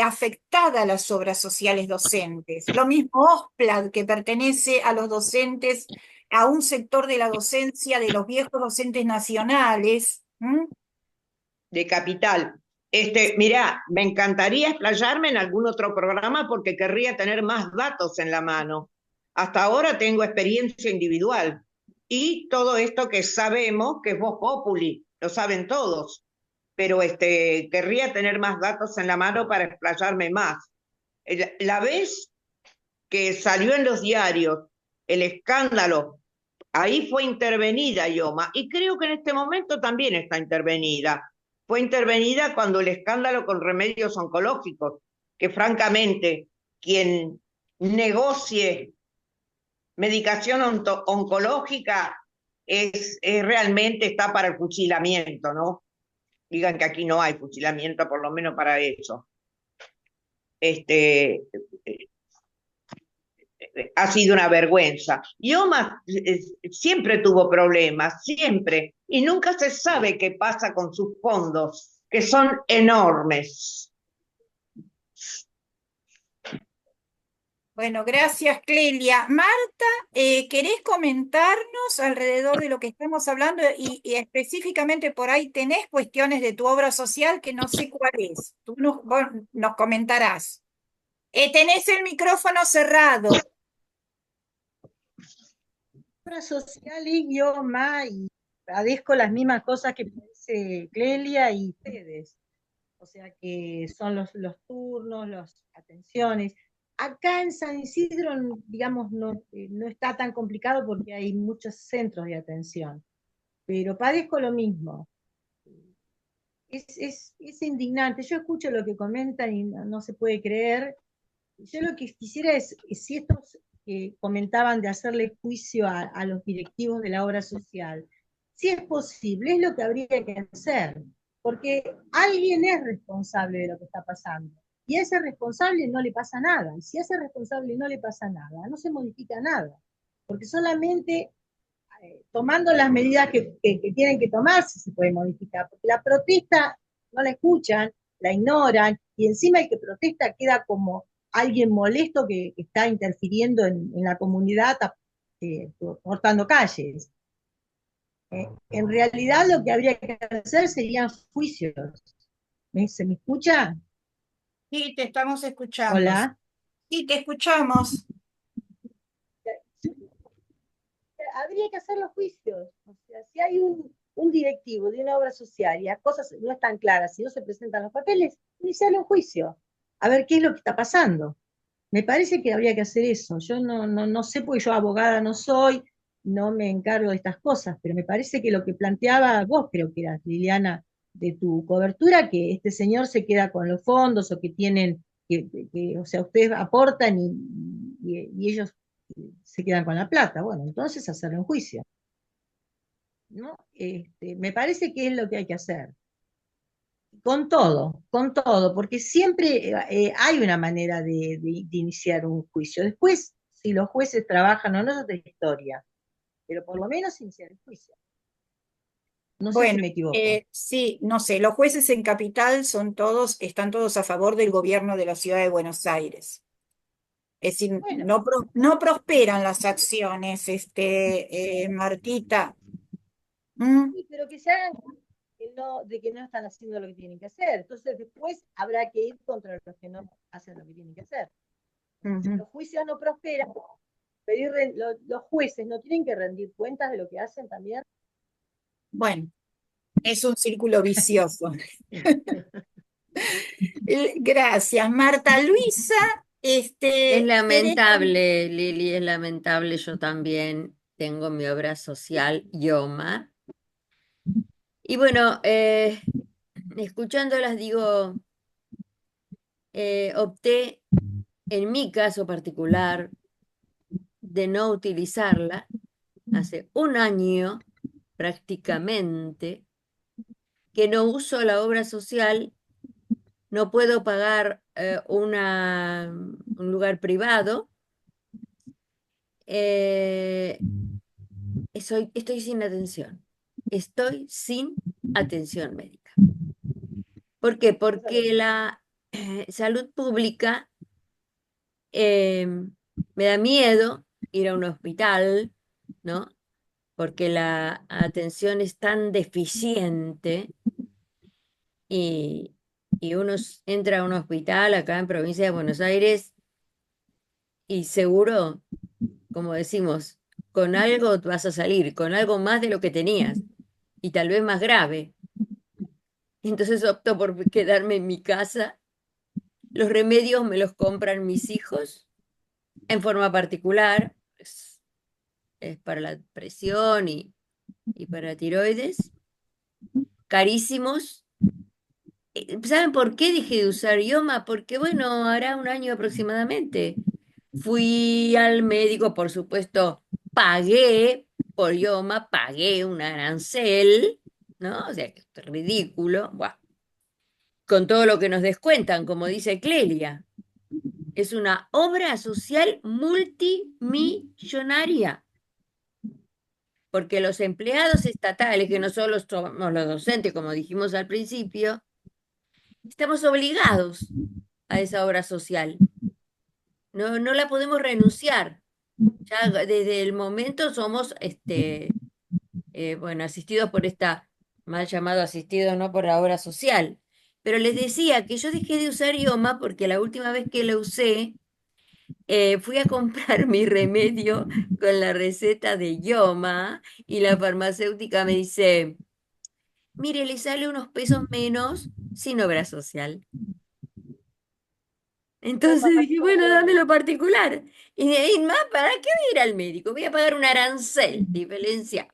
afectadas las obras sociales docentes? Lo mismo OSPLAD, que pertenece a los docentes, a un sector de la docencia de los viejos docentes nacionales. ¿M? De capital. Mirá, me encantaría explayarme en algún otro programa porque querría tener más datos en la mano. Hasta ahora tengo experiencia individual y todo esto que sabemos que es Vox Populi, lo saben todos, pero querría tener más datos en la mano para explayarme más. La vez que salió en los diarios el escándalo, ahí fue intervenida IOMA y creo que en este momento también está intervenida. Fue intervenida cuando el escándalo con remedios oncológicos, que francamente quien negocie medicación oncológica es realmente está para el fusilamiento, ¿no? Digan que aquí no hay fusilamiento, por lo menos para eso. Este, ha sido una vergüenza. IOMA siempre tuvo problemas, siempre, y nunca se sabe qué pasa con sus fondos, que son enormes. Bueno, gracias, Clelia. Marta, ¿querés comentarnos alrededor de lo que estamos hablando y específicamente por ahí tenés cuestiones de tu obra social que no sé cuál es? Vos nos comentarás. Tenés el micrófono cerrado. Obra social y idioma y padezco las mismas cosas que dice Clelia y ustedes. O sea que son los turnos, las atenciones. Acá en San Isidro, digamos, no está tan complicado porque hay muchos centros de atención, pero padezco lo mismo. Es indignante. Yo escucho lo que comentan y no se puede creer. Yo lo que quisiera es, si estos que comentaban de hacerle juicio a los directivos de la obra social, si es posible, es lo que habría que hacer, porque alguien es responsable de lo que está pasando, y a ese responsable no le pasa nada, y si a ese responsable no le pasa nada, no se modifica nada, porque solamente tomando las medidas que tienen que tomarse se puede modificar, porque la protesta no la escuchan, la ignoran, y encima el que protesta queda como alguien molesto que está interfiriendo en la comunidad, cortando calles. En realidad lo que habría que hacer serían juicios. ¿Se me escucha? Sí, te estamos escuchando. Hola. Sí, te escuchamos. Habría que hacer los juicios. O sea, si hay un directivo de una obra social y las cosas no están claras, si no se presentan los papeles, iniciarle un juicio, a ver qué es lo que está pasando. Me parece que habría que hacer eso. Yo no sé, porque yo abogada no soy, no me encargo de estas cosas, pero me parece que lo que planteaba vos, creo que era Liliana, de tu cobertura, que este señor se queda con los fondos o que tienen, o sea, ustedes aportan y ellos se quedan con la plata. Bueno, entonces hacerle un juicio, ¿no? Me parece que es lo que hay que hacer. Con todo, porque siempre hay una manera de iniciar un juicio. Después, si los jueces trabajan o no, es otra historia, pero por lo menos iniciar el juicio. No sé si Bueno, me equivoco. sí, no sé, los jueces en Capital están todos a favor del gobierno de la ciudad de Buenos Aires. Es decir, Bueno, no prosperan las acciones, Martita. ¿Mm? sí, pero que se hagan de que no están haciendo lo que tienen que hacer. Entonces después habrá que ir contra los que no hacen lo que tienen que hacer. Si Ujú. los juicios no prosperan, los jueces no tienen que rendir cuentas de lo que hacen también. Bueno, es un círculo vicioso. Gracias, Marta. Luisa, Es ¿querés lamentable, Lili, es lamentable. Yo también tengo mi obra social, Yoma. Y bueno, escuchándolas digo, opté en mi caso particular de no utilizarla hace un año prácticamente que no uso la obra social, no puedo pagar un lugar privado. eh, estoy sin atención. Estoy sin atención médica. ¿Por qué? Porque la salud pública eh, me da miedo ir a un hospital, ¿no? Porque la atención es tan deficiente y y uno entra a un hospital acá en provincia de Buenos Aires y seguro, como decimos, con algo vas a salir, con algo más de lo que tenías y tal vez más grave. Entonces opto por quedarme en mi casa. Los remedios me los compran mis hijos en forma particular, es para la presión y para tiroides, carísimos. ¿Saben por qué dejé de usar Ioma? Porque, bueno, hará un año aproximadamente. Fui al médico, por supuesto, pagué por Ioma, pagué un arancel, ¿no? O sea, que es ridículo. Buah. Con todo lo que nos descuentan, como dice Clelia. Es una obra social multimillonaria, porque los empleados estatales, que no solo somos los docentes, como dijimos al principio, estamos obligados a esa obra social. No, no la podemos renunciar. Ya desde el momento somos, bueno, asistidos por esta, mal llamado asistido, no por la obra social. Pero les decía que yo dejé de usar IOMA porque la última vez que lo usé, fui a comprar mi remedio con la receta de Yoma y la farmacéutica me dice, mire, le sale unos pesos menos sin obra social. Entonces dije, bueno, dámelo particular. Y de ahí más, ¿para qué voy a ir al médico? Voy a pagar un arancel diferencia.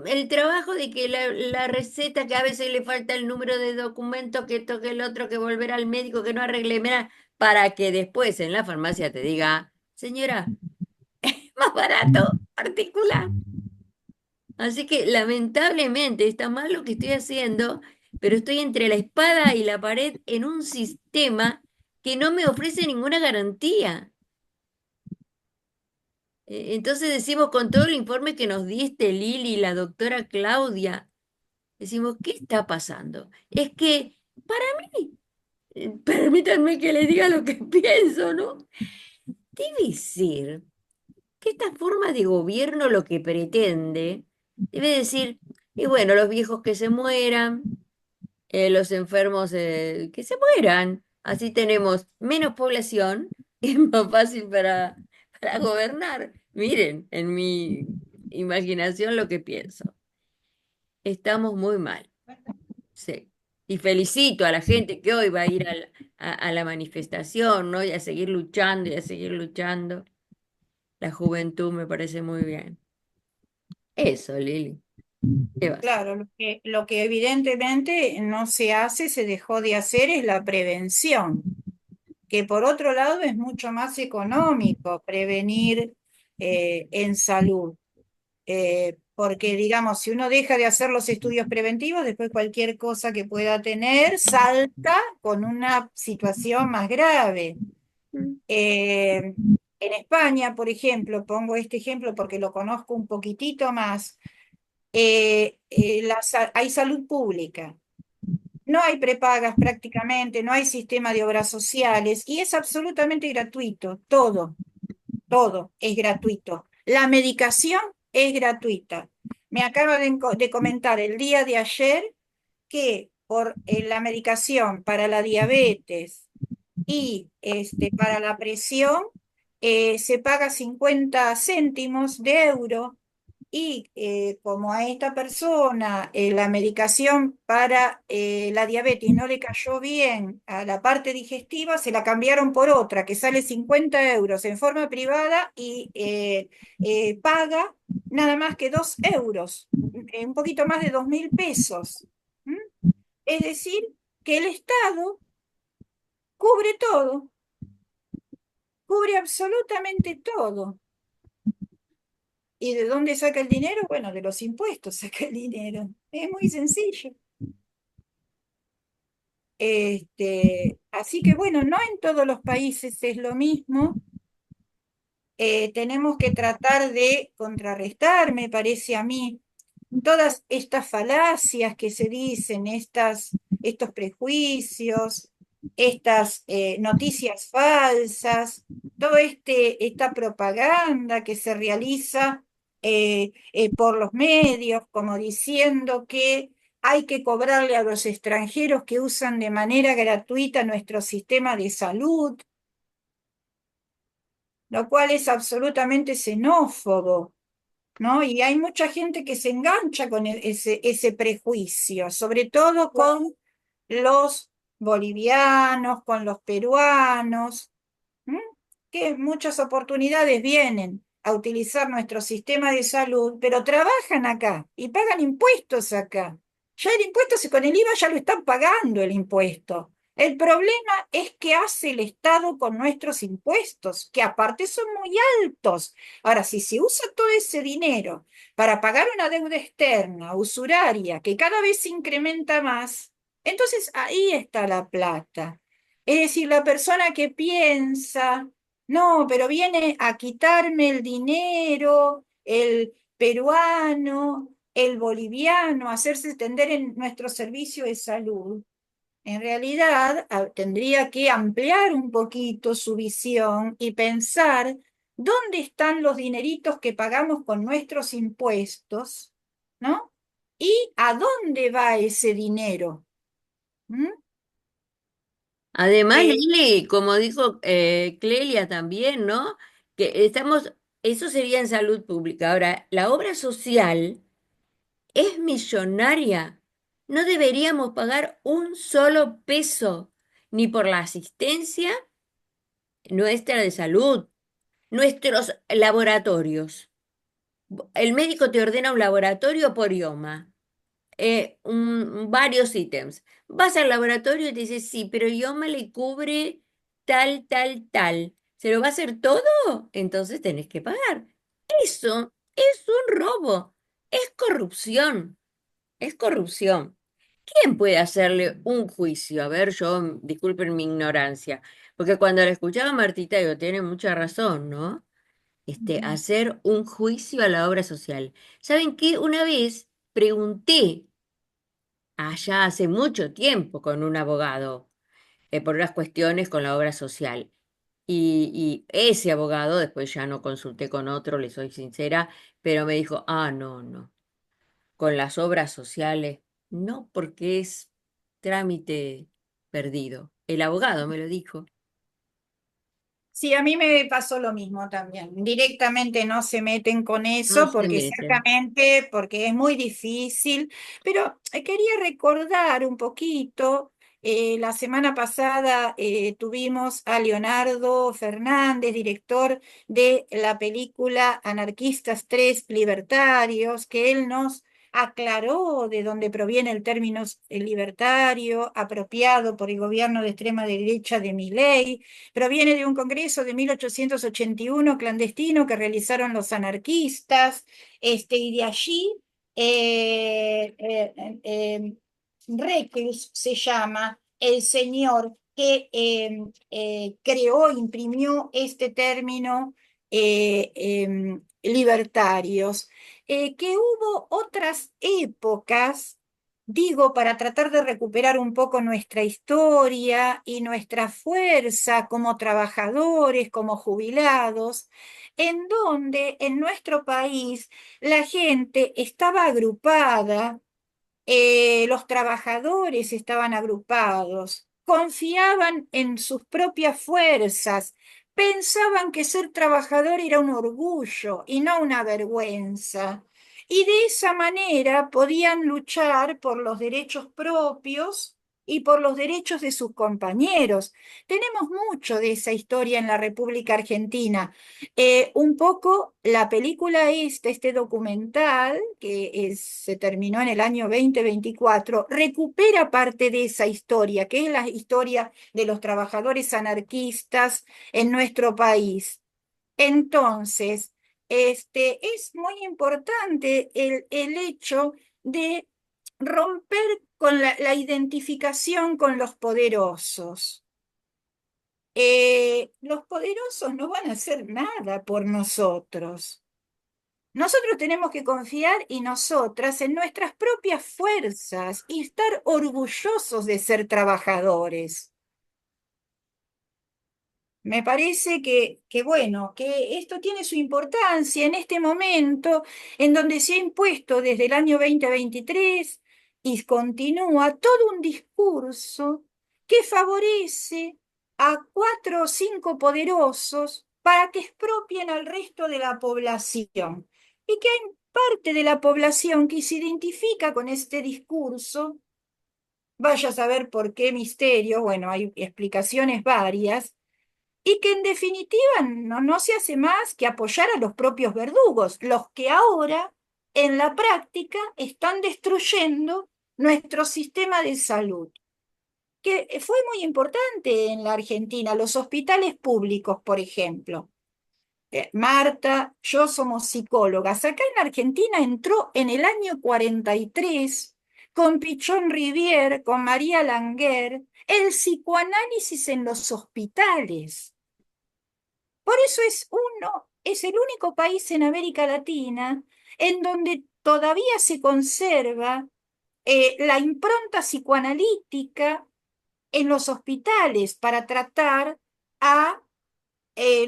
El trabajo de que la receta, que a veces le falta el número de documento, que toque el otro, que volver al médico, que no arregle, mira, para que después en la farmacia te diga, señora, más barato, particular. Así que lamentablemente está mal lo que estoy haciendo, pero estoy entre la espada y la pared en un sistema que no me ofrece ninguna garantía. Entonces decimos con todo el informe que nos diste Lili y la doctora Claudia, decimos, ¿qué está pasando? Es que para mí, permítanme que les diga lo que pienso, ¿no? Debe ser que esta forma de gobierno lo que pretende, debe decir, y bueno, los viejos que se mueran, los enfermos que se mueran, así tenemos menos población y es más fácil para gobernar. Miren, en mi imaginación lo que pienso. Estamos muy mal, sí. Y felicito a la gente que hoy va a ir a la manifestación, ¿no? Y a seguir luchando y a seguir luchando. La juventud me parece muy bien. Eso, Lili. ¿Qué vas? Claro, lo que evidentemente no se hace, se dejó de hacer es la prevención, que por otro lado es mucho más económico prevenir en salud. Porque digamos, si uno deja de hacer los estudios preventivos, después cualquier cosa que pueda tener salta con una situación más grave. Mm. En España, por ejemplo, pongo este ejemplo porque lo conozco un poquitito más, hay salud pública. No hay prepagas prácticamente, no hay sistema de obras sociales y es absolutamente gratuito, todo es gratuito. La medicación es gratuita. Me acaba de comentar el día de ayer que por la medicación para la diabetes y para la presión se paga 50 céntimos de euro y como a esta persona la medicación para la diabetes no le cayó bien a la parte digestiva, se la cambiaron por otra que sale 50 euros en forma privada y paga nada más que 2 euros, un poquito más de 2.000 pesos. ¿Mm? Es decir, que el Estado cubre todo, cubre absolutamente todo. ¿Y de dónde saca el dinero? Bueno, de los impuestos saca el dinero. Es muy sencillo. Así que bueno, no en todos los países es lo mismo. Tenemos que tratar de contrarrestar, me parece a mí, todas estas falacias que se dicen, estos prejuicios, estas noticias falsas, toda esta propaganda que se realiza por los medios, como diciendo que hay que cobrarle a los extranjeros que usan de manera gratuita nuestro sistema de salud, lo cual es absolutamente xenófobo, ¿no? Y hay mucha gente que se engancha con ese prejuicio, sobre todo con los bolivianos, con los peruanos, ¿m? Que en muchas oportunidades vienen a utilizar nuestro sistema de salud, pero trabajan acá y pagan impuestos acá. Ya el impuesto, con el IVA ya lo están pagando el impuesto. El problema es qué hace el Estado con nuestros impuestos, que aparte son muy altos. Ahora, si se usa todo ese dinero para pagar una deuda externa, usuraria, que cada vez se incrementa más, entonces ahí está la plata. Es decir, la persona que piensa, no, pero viene a quitarme el dinero, el peruano, el boliviano, a hacerse tender en nuestro servicio de salud. En realidad, tendría que ampliar un poquito su visión y pensar dónde están los dineritos que pagamos con nuestros impuestos, ¿no? Y a dónde va ese dinero. ¿Mm? Además, Eh, Lili, como dijo Clelia también, ¿no? Que estamos, eso sería en salud pública. Ahora, la obra social es millonaria. No deberíamos pagar un solo peso, ni por la asistencia nuestra de salud, nuestros laboratorios. El médico te ordena un laboratorio por idioma, varios ítems. Vas al laboratorio y te dice, sí, pero idioma le cubre tal, tal, tal. ¿Se lo va a hacer todo? Entonces tenés que pagar. Eso es un robo, es corrupción. Es corrupción. ¿Quién puede hacerle un juicio? A ver, yo, disculpen mi ignorancia, porque cuando la escuchaba a Martita, digo, tiene mucha razón, ¿no? Hacer un juicio a la obra social. ¿Saben qué? Una vez pregunté, allá hace mucho tiempo, con un abogado, por unas cuestiones con la obra social. Y ese abogado, después ya no consulté con otro, le soy sincera, pero me dijo, no, no. Con las obras sociales, no, porque es trámite perdido. El abogado me lo dijo. Sí, a mí me pasó lo mismo también. Directamente no se meten con No eso se porque meten. exactamente, porque es muy difícil. Pero quería recordar un poquito, la semana pasada tuvimos a Leonardo Fernández, director de la película Anarquistas 3 Libertarios, que él nos aclaró de dónde proviene el término libertario, apropiado por el gobierno de extrema derecha de Milei. Proviene de un congreso de 1881 clandestino que realizaron los anarquistas, y de allí Reclus se llama el señor que creó, imprimió este término libertarios, que hubo otras épocas, digo, para tratar de recuperar un poco nuestra historia y nuestra fuerza como trabajadores, como jubilados, en donde en nuestro país la gente estaba agrupada, los trabajadores estaban agrupados, confiaban en sus propias fuerzas, pensaban que ser trabajador era un orgullo y no una vergüenza. Y de esa manera podían luchar por los derechos propios y por los derechos de sus compañeros. Tenemos mucho de esa historia en la República Argentina. Un poco la película este documental, que se terminó en el año 2024, recupera parte de esa historia, que es la historia de los trabajadores anarquistas en nuestro país. Entonces, es muy importante el hecho de romper con la identificación con los poderosos. Los poderosos no van a hacer nada por nosotros. Nosotros tenemos que confiar y nosotras en nuestras propias fuerzas y estar orgullosos de ser trabajadores. Me parece bueno, que esto tiene su importancia en este momento en donde se ha impuesto desde el año 2023 Y continúa todo un discurso que favorece a 4 o 5 poderosos para que expropien al resto de la población. Y que hay parte de la población que se identifica con este discurso. Vaya a saber por qué misterio, bueno, hay explicaciones varias, y que en definitiva no se hace más que apoyar a los propios verdugos, los que ahora en la práctica están destruyendo nuestro sistema de salud, que fue muy importante en la Argentina, los hospitales públicos, por ejemplo. Marta, yo somos psicólogas. Acá en Argentina entró en el año 43 con Pichón Rivière, con María Languer, el psicoanálisis en los hospitales. Por eso es el único país en América Latina en donde todavía se conserva la impronta psicoanalítica en los hospitales para tratar a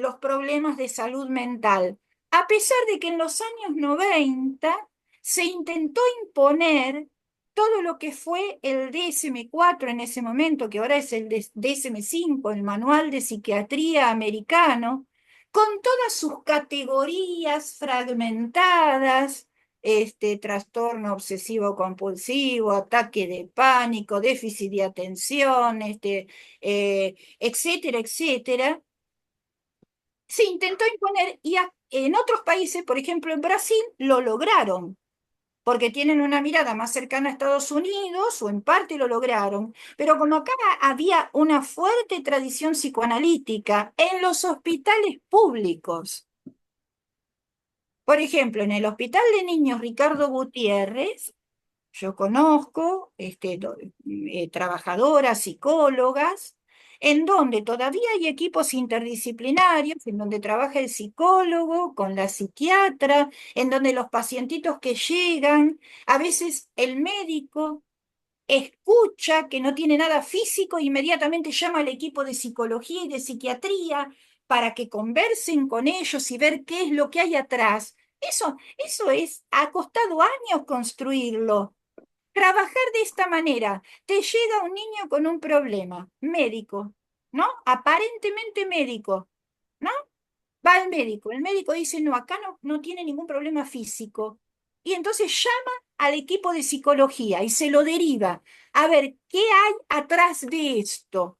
los problemas de salud mental, a pesar de que en los años 90 se intentó imponer todo lo que fue el DSM-4 en ese momento, que ahora es el DSM-5, el Manual de Psiquiatría Americano, con todas sus categorías fragmentadas, trastorno obsesivo compulsivo, ataque de pánico, déficit de atención, etcétera, etcétera. Se intentó imponer y en otros países, por ejemplo en Brasil, lo lograron, porque tienen una mirada más cercana a Estados Unidos, o en parte lo lograron, pero como acá había una fuerte tradición psicoanalítica en los hospitales públicos, por ejemplo, en el Hospital de Niños Ricardo Gutiérrez, yo conozco trabajadoras, psicólogas, en donde todavía hay equipos interdisciplinarios, en donde trabaja el psicólogo con la psiquiatra, en donde los pacientitos que llegan, a veces el médico escucha que no tiene nada físico, inmediatamente llama al equipo de psicología y de psiquiatría para que conversen con ellos y ver qué es lo que hay atrás. Ha costado años construirlo. Trabajar de esta manera, te llega un niño con un problema médico, ¿no? Aparentemente médico, ¿no? Va al médico, el médico dice, no, acá no tiene ningún problema físico. Y entonces llama al equipo de psicología y se lo deriva. A ver, ¿qué hay atrás de esto?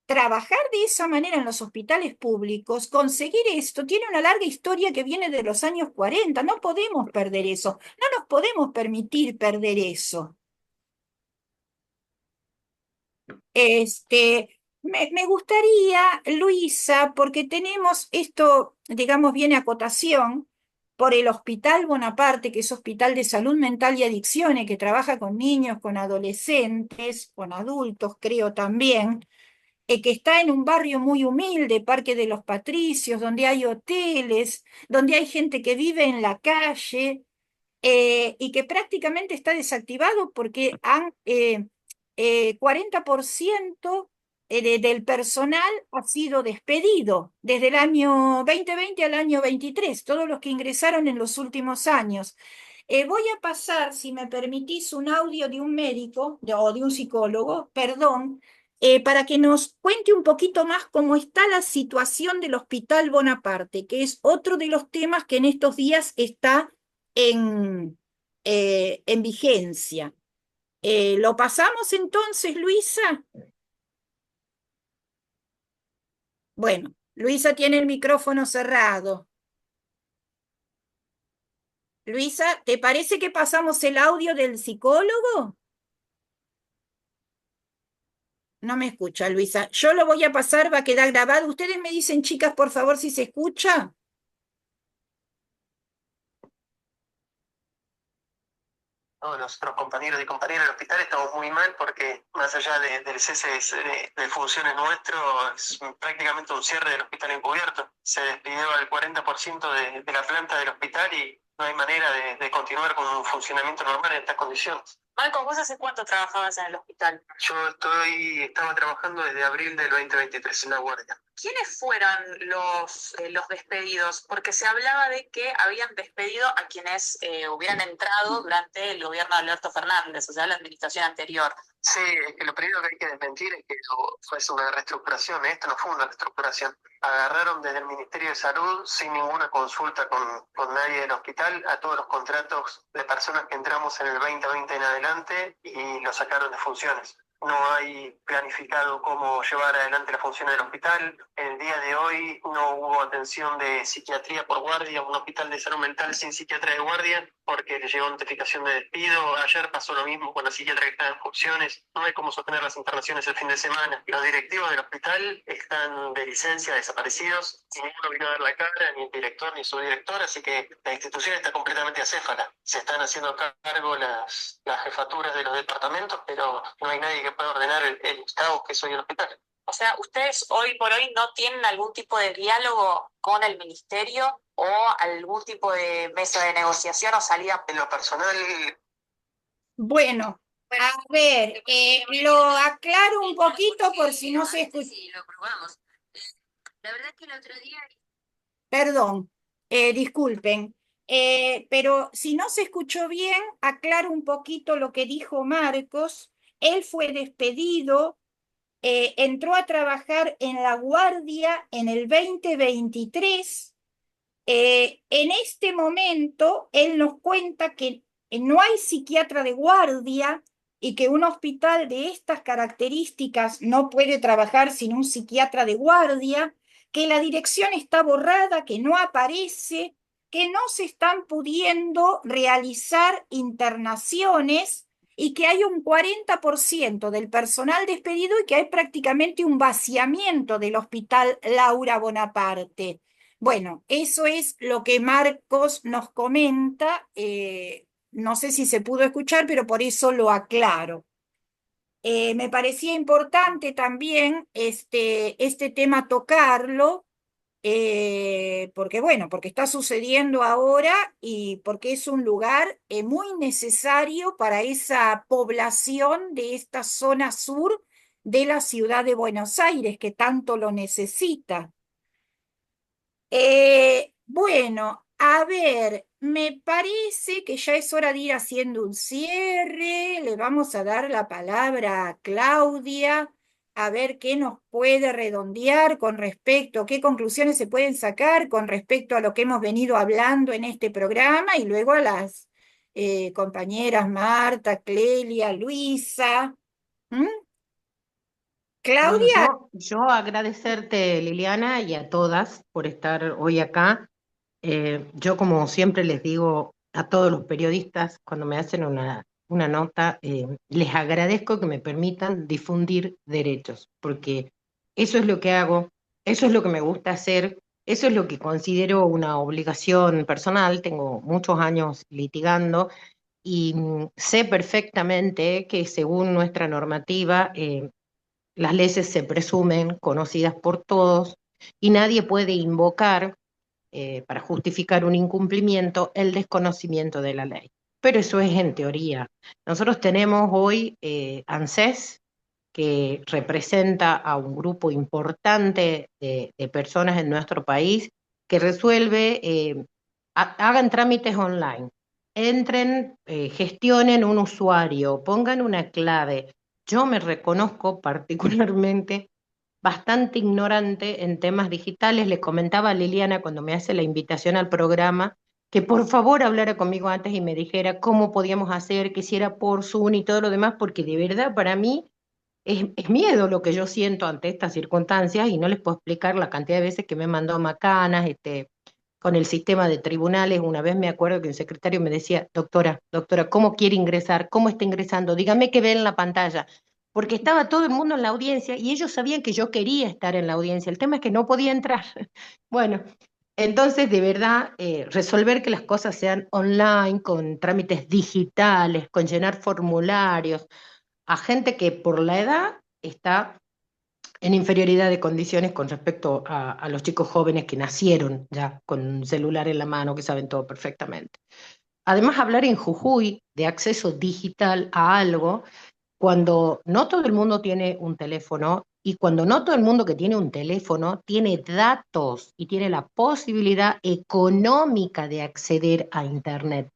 Trabajar de esa manera en los hospitales públicos, conseguir esto, tiene una larga historia que viene de los años 40. No podemos perder eso, no nos podemos permitir perder eso. Me gustaría, Luisa, porque tenemos esto, digamos, viene a cotación por el Hospital Bonaparte, que es Hospital de Salud Mental y Adicciones, que trabaja con niños, con adolescentes, con adultos, creo también, que está en un barrio muy humilde, Parque de los Patricios, donde hay hoteles, donde hay gente que vive en la calle, y que prácticamente está desactivado porque 40% del personal ha sido despedido desde el año 2020 al año 23, todos los que ingresaron en los últimos años. Voy a pasar, si me permitís, un audio de un médico o de un psicólogo, perdón, para que nos cuente un poquito más cómo está la situación del Hospital Bonaparte, que es otro de los temas que en estos días está en vigencia. ¿Lo pasamos entonces, Luisa? Bueno, Luisa tiene el micrófono cerrado. Luisa, ¿te parece que pasamos el audio del psicólogo? No me escucha, Luisa. Yo lo voy a pasar, va a quedar grabado. Ustedes me dicen, chicas, por favor, si se escucha. Todos nuestros compañeros y compañeras del hospital estamos muy mal porque más allá del cese de funciones nuestro, es prácticamente un cierre del hospital encubierto. Se despidió al 40% de la planta del hospital y no hay manera de continuar con un funcionamiento normal en estas condiciones. Marcos, ¿vos hace cuánto trabajabas en el hospital? Yo estaba trabajando desde abril del 2023 en la guardia. ¿quiénes fueron los despedidos? Porque se hablaba de que habían despedido a quienes hubieran entrado durante el gobierno de Alberto Fernández, o sea, la administración anterior. Sí, es que lo primero que hay que desmentir es que fue una reestructuración. Esto no fue una reestructuración. Agarraron desde el Ministerio de Salud, sin ninguna consulta con nadie del hospital, a todos los contratos de personas que entramos en el 2020 en adelante y los sacaron de funciones. No hay planificado cómo llevar adelante las funciones del hospital. El día de hoy no hubo atención de psiquiatría por guardia, un hospital de salud mental sin psiquiatra de guardia, porque le llegó notificación de despido. Ayer pasó lo mismo con la psiquiatra que está en funciones. No hay cómo sostener las internaciones el fin de semana. Los directivos del hospital están de licencia, desaparecidos. Ninguno vino a dar la cara, ni el director ni su director, así que la institución está completamente acéfala. Se están haciendo cargo las jefaturas de los departamentos, pero no hay nadie que pueda ordenar el caos que es hoy el hospital. O sea, ¿ustedes hoy por hoy no tienen algún tipo de diálogo con el ministerio o algún tipo de mesa de negociación o salida? En lo personal, Bueno, a ver, lo aclaro un poquito por si no se escucha. Sí, lo probamos. La verdad que el otro día... Perdón, disculpen, pero si no se escuchó bien, aclaro un poquito lo que dijo Marcos. Él fue despedido, entró a trabajar en la guardia en el 2023. En este momento, él nos cuenta que no hay psiquiatra de guardia y que un hospital de estas características no puede trabajar sin un psiquiatra de guardia, que la dirección está borrada, que no aparece, que no se están pudiendo realizar internaciones y que hay un 40% del personal despedido y que hay prácticamente un vaciamiento del hospital Laura Bonaparte. Bueno, eso es lo que Marcos nos comenta. No sé si se pudo escuchar, pero por eso lo aclaro. Me parecía importante también este tema tocarlo, porque bueno, porque está sucediendo ahora y porque es un lugar muy necesario para esa población de esta zona sur de la ciudad de Buenos Aires, que tanto lo necesita. Bueno, a ver, me parece que ya es hora de ir haciendo un cierre. Le vamos a dar la palabra a Claudia, a ver qué nos puede redondear con respecto, qué conclusiones se pueden sacar con respecto a lo que hemos venido hablando en este programa y luego a las compañeras Marta, Clelia, Luisa. ¿Mm? Bueno, Claudia, yo agradecerte, Liliana, y a todas por estar hoy acá. Yo, como siempre les digo a todos los periodistas cuando me hacen una nota, les agradezco que me permitan difundir derechos, porque eso es lo que hago, eso es lo que me gusta hacer, eso es lo que considero una obligación personal. Tengo muchos años litigando y sé perfectamente que según nuestra normativa, las leyes se presumen conocidas por todos y nadie puede invocar para justificar un incumplimiento el desconocimiento de la ley. Pero eso es en teoría. Nosotros tenemos hoy ANSES, que representa a un grupo importante de personas en nuestro país, que resuelve, hagan trámites online, entren, gestionen un usuario, pongan una clave. Yo me reconozco particularmente bastante ignorante en temas digitales. Le comentaba a Liliana cuando me hace la invitación al programa que por favor hablara conmigo antes y me dijera cómo podíamos hacer, que hiciera por Zoom y todo lo demás, porque de verdad para mí es miedo lo que yo siento ante estas circunstancias y no les puedo explicar la cantidad de veces que me mandó macanas, con el sistema de tribunales. Una vez me acuerdo que un secretario me decía, doctora, ¿cómo quiere ingresar? ¿Cómo está ingresando? Dígame qué ve en la pantalla. Porque estaba todo el mundo en la audiencia y ellos sabían que yo quería estar en la audiencia. El tema es que no podía entrar. Bueno, entonces de verdad, resolver que las cosas sean online, con trámites digitales, con llenar formularios, a gente que por la edad está en inferioridad de condiciones con respecto a los chicos jóvenes que nacieron ya con un celular en la mano, que saben todo perfectamente. Además, hablar en Jujuy de acceso digital a algo, cuando no todo el mundo tiene un teléfono Y cuando no todo el mundo que tiene un teléfono tiene datos y tiene la posibilidad económica de acceder a Internet.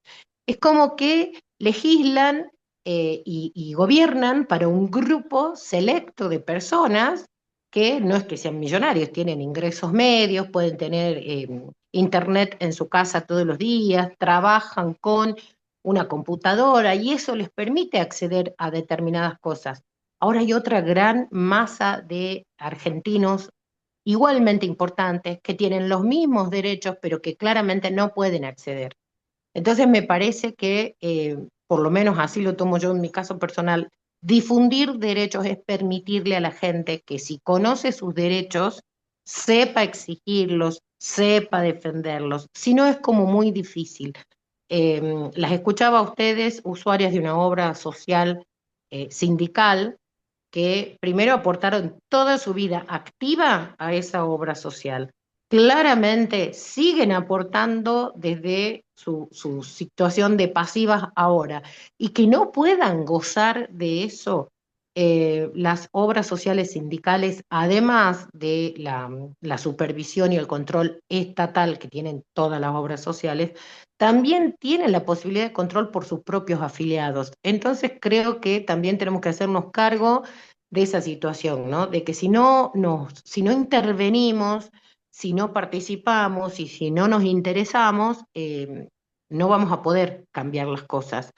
Es como que legislan y gobiernan para un grupo selecto de personas que no es que sean millonarios, tienen ingresos medios, pueden tener Internet en su casa todos los días, trabajan con una computadora y eso les permite acceder a determinadas cosas. Ahora hay otra gran masa de argentinos igualmente importantes que tienen los mismos derechos, pero que claramente no pueden acceder. Entonces me parece que, por lo menos así lo tomo yo en mi caso personal, difundir derechos es permitirle a la gente que si conoce sus derechos, sepa exigirlos, sepa defenderlos. Si no es como muy difícil. Las escuchaba a ustedes, usuarias de una obra social sindical, que primero aportaron toda su vida activa a esa obra social. Claramente siguen aportando desde su situación de pasivas ahora y que no puedan gozar de eso las obras sociales sindicales, además de la supervisión y el control estatal que tienen todas las obras sociales, también tienen la posibilidad de control por sus propios afiliados. Entonces creo que también tenemos que hacernos cargo de esa situación, ¿no? De que si no intervenimos, si no participamos y si no nos interesamos, no vamos a poder cambiar las cosas.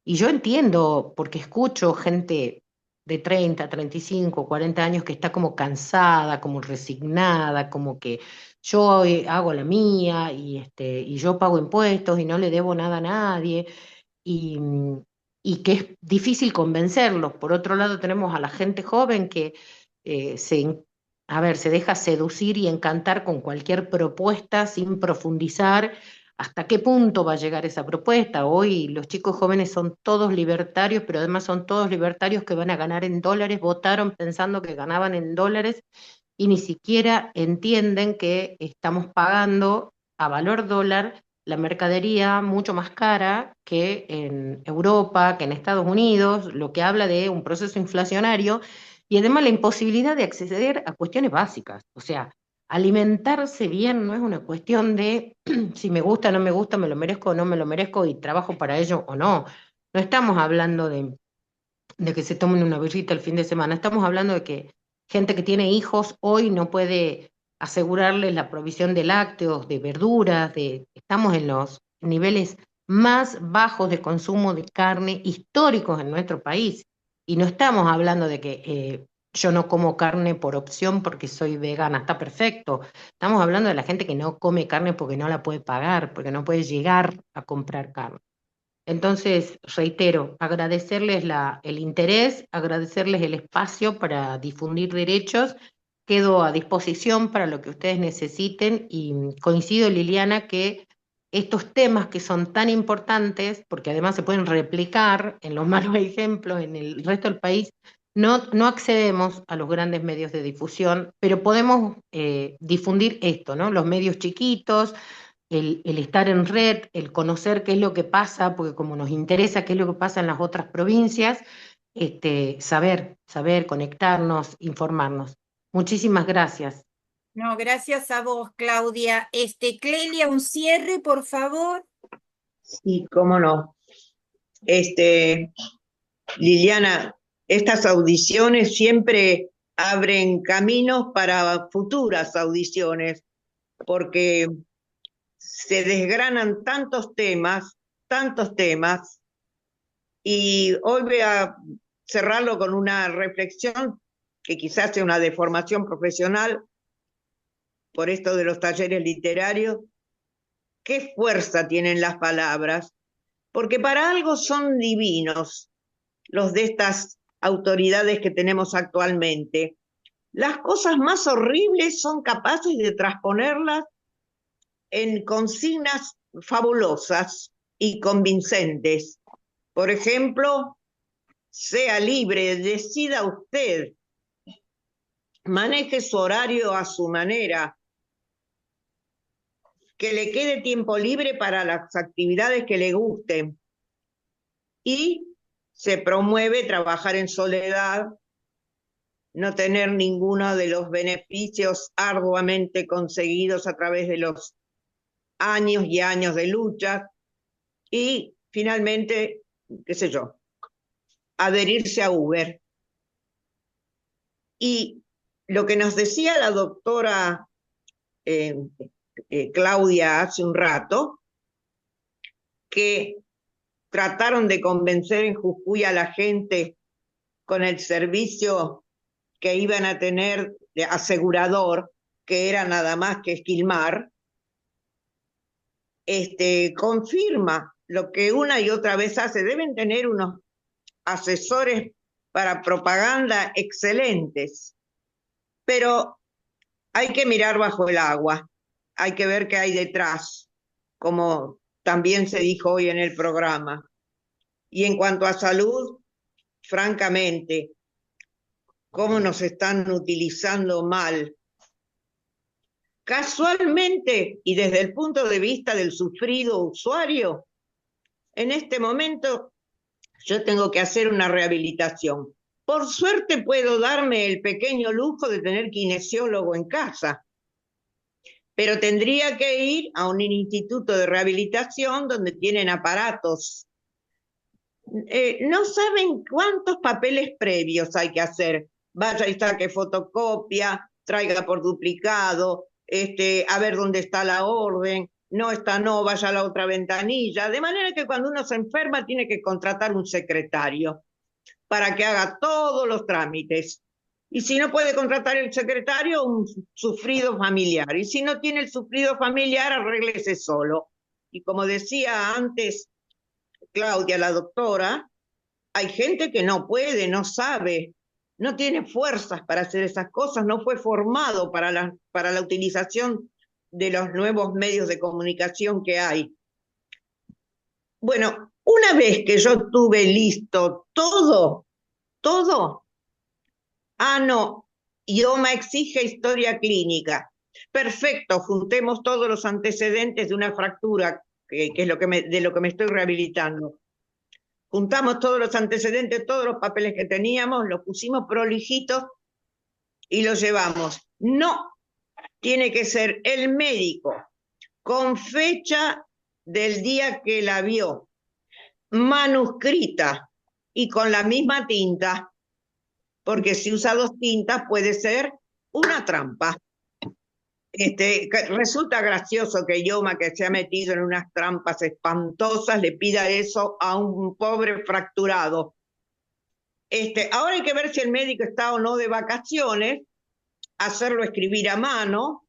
Y yo entiendo, porque escucho gente de 30, 35, 40 años que está como cansada, como resignada, como que yo hago la mía y yo pago impuestos y no le debo nada a nadie y, y que es difícil convencerlos. Por otro lado, tenemos a la gente joven que a ver, se deja seducir y encantar con cualquier propuesta sin profundizar hasta qué punto va a llegar esa propuesta. Hoy los chicos jóvenes son todos libertarios, pero además son todos libertarios que van a ganar en dólares, votaron pensando que ganaban en dólares y ni siquiera entienden que estamos pagando a valor dólar la mercadería mucho más cara que en Europa, que en Estados Unidos, lo que habla de un proceso inflacionario y además la imposibilidad de acceder a cuestiones básicas. O sea, alimentarse bien no es una cuestión de si me gusta, no me gusta, me lo merezco o no me lo merezco y trabajo para ello o no. No estamos hablando de que se tomen una birrita el fin de semana. Estamos hablando de que gente que tiene hijos hoy no puede asegurarles la provisión de lácteos, de verduras, estamos en los niveles más bajos de consumo de carne históricos en nuestro país. Y no estamos hablando de que yo no como carne por opción porque soy vegana, está perfecto. Estamos hablando de la gente que no come carne porque no la puede pagar, porque no puede llegar a comprar carne. Entonces, reitero, agradecerles el interés, agradecerles el espacio para difundir derechos. Quedo a disposición para lo que ustedes necesiten y coincido, Liliana, que estos temas que son tan importantes, porque además se pueden replicar en los malos ejemplos en el resto del país, no accedemos a los grandes medios de difusión, pero podemos difundir esto, ¿no? Los medios chiquitos, el estar en red, el conocer qué es lo que pasa, porque como nos interesa qué es lo que pasa en las otras provincias, saber, conectarnos, informarnos. Muchísimas gracias. No, gracias a vos, Claudia. Clelia, un cierre, por favor. Sí, cómo no. Liliana, estas audiciones siempre abren caminos para futuras audiciones, porque se desgranan tantos temas, y hoy voy a cerrarlo con una reflexión que quizás sea una deformación profesional por esto de los talleres literarios. ¿Qué fuerza tienen las palabras? Porque para algo son divinos los de estas autoridades que tenemos actualmente. Las cosas más horribles son capaces de transponerlas en consignas fabulosas y convincentes. Por ejemplo, sea libre, decida usted, maneje su horario a su manera, que le quede tiempo libre para las actividades que le gusten. Y se promueve trabajar en soledad, no tener ninguno de los beneficios arduamente conseguidos a través de los años y años de lucha y finalmente, qué sé yo, adherirse a Uber. Y lo que nos decía la doctora Claudia hace un rato, que trataron de convencer en Jujuy a la gente con el servicio que iban a tener de asegurador, que era nada más que esquilmar, confirma lo que una y otra vez hace. Deben tener unos asesores para propaganda excelentes, pero hay que mirar bajo el agua, hay que ver qué hay detrás, como también se dijo hoy en el programa. Y en cuanto a salud, francamente, cómo nos están utilizando mal. Casualmente, y desde el punto de vista del sufrido usuario, en este momento yo tengo que hacer una rehabilitación. Por suerte puedo darme el pequeño lujo de tener kinesiólogo en casa, pero tendría que ir a un instituto de rehabilitación donde tienen aparatos. No saben cuántos papeles previos hay que hacer. Vaya y saque fotocopia, traiga por duplicado, a ver dónde está la orden, no está, no, vaya a la otra ventanilla. De manera que cuando uno se enferma tiene que contratar un secretario para que haga todos los trámites. Y si no puede contratar el secretario, un sufrido familiar. Y si no tiene el sufrido familiar, arréglese solo. Y como decía antes Claudia, la doctora, hay gente que no puede, no sabe, no tiene fuerzas para hacer esas cosas, no fue formado para la utilización de los nuevos medios de comunicación que hay. Bueno, una vez que yo tuve listo todo, no, IOMA exige historia clínica. Perfecto, juntemos todos los antecedentes de una fractura, que es de lo que me estoy rehabilitando. Juntamos todos los antecedentes, todos los papeles que teníamos, los pusimos prolijitos y los llevamos. No, tiene que ser el médico con fecha del día que la vio, manuscrita y con la misma tinta, porque si usa dos tintas puede ser una trampa. Resulta gracioso que Yoma, que se ha metido en unas trampas espantosas, le pida eso a un pobre fracturado. Ahora hay que ver si el médico está o no de vacaciones, hacerlo escribir a mano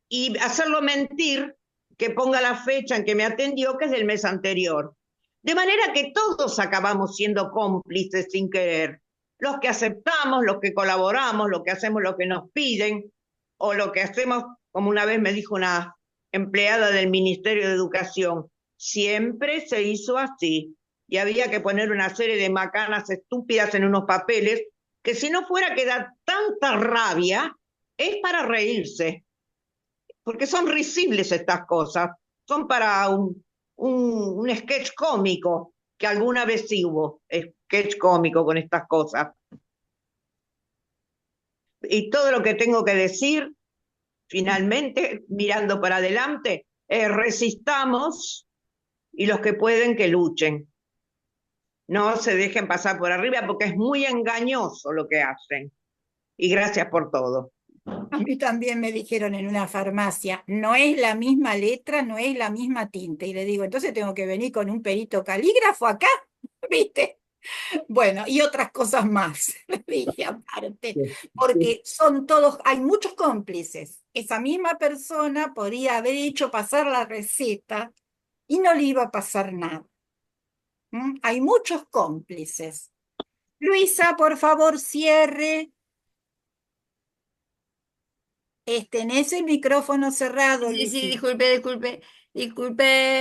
y hacerlo mentir, que ponga la fecha en que me atendió, que es del mes anterior. De manera que todos acabamos siendo cómplices sin querer. Los que aceptamos, los que colaboramos, los que hacemos lo que nos piden, o lo que hacemos, como una vez me dijo una empleada del Ministerio de Educación, siempre se hizo así. Y había que poner una serie de macanas estúpidas en unos papeles, que si no fuera que da tanta rabia, es para reírse. Porque son risibles estas cosas, son para un sketch cómico, que alguna vez sí hubo sketch cómico con estas cosas. Y todo lo que tengo que decir, finalmente, mirando para adelante, resistamos y los que pueden que luchen. No se dejen pasar por arriba porque es muy engañoso lo que hacen. Y gracias por todo. A mí también me dijeron en una farmacia, no es la misma letra, no es la misma tinta. Y le digo, entonces tengo que venir con un perito calígrafo acá, ¿viste? Bueno, y otras cosas más, le dije aparte, porque son todos, hay muchos cómplices. Esa misma persona podría haber hecho pasar la receta y no le iba a pasar nada. Hay muchos cómplices. Luisa, por favor, cierre. Tenés el micrófono cerrado, Sí, sí, Lucy. disculpe.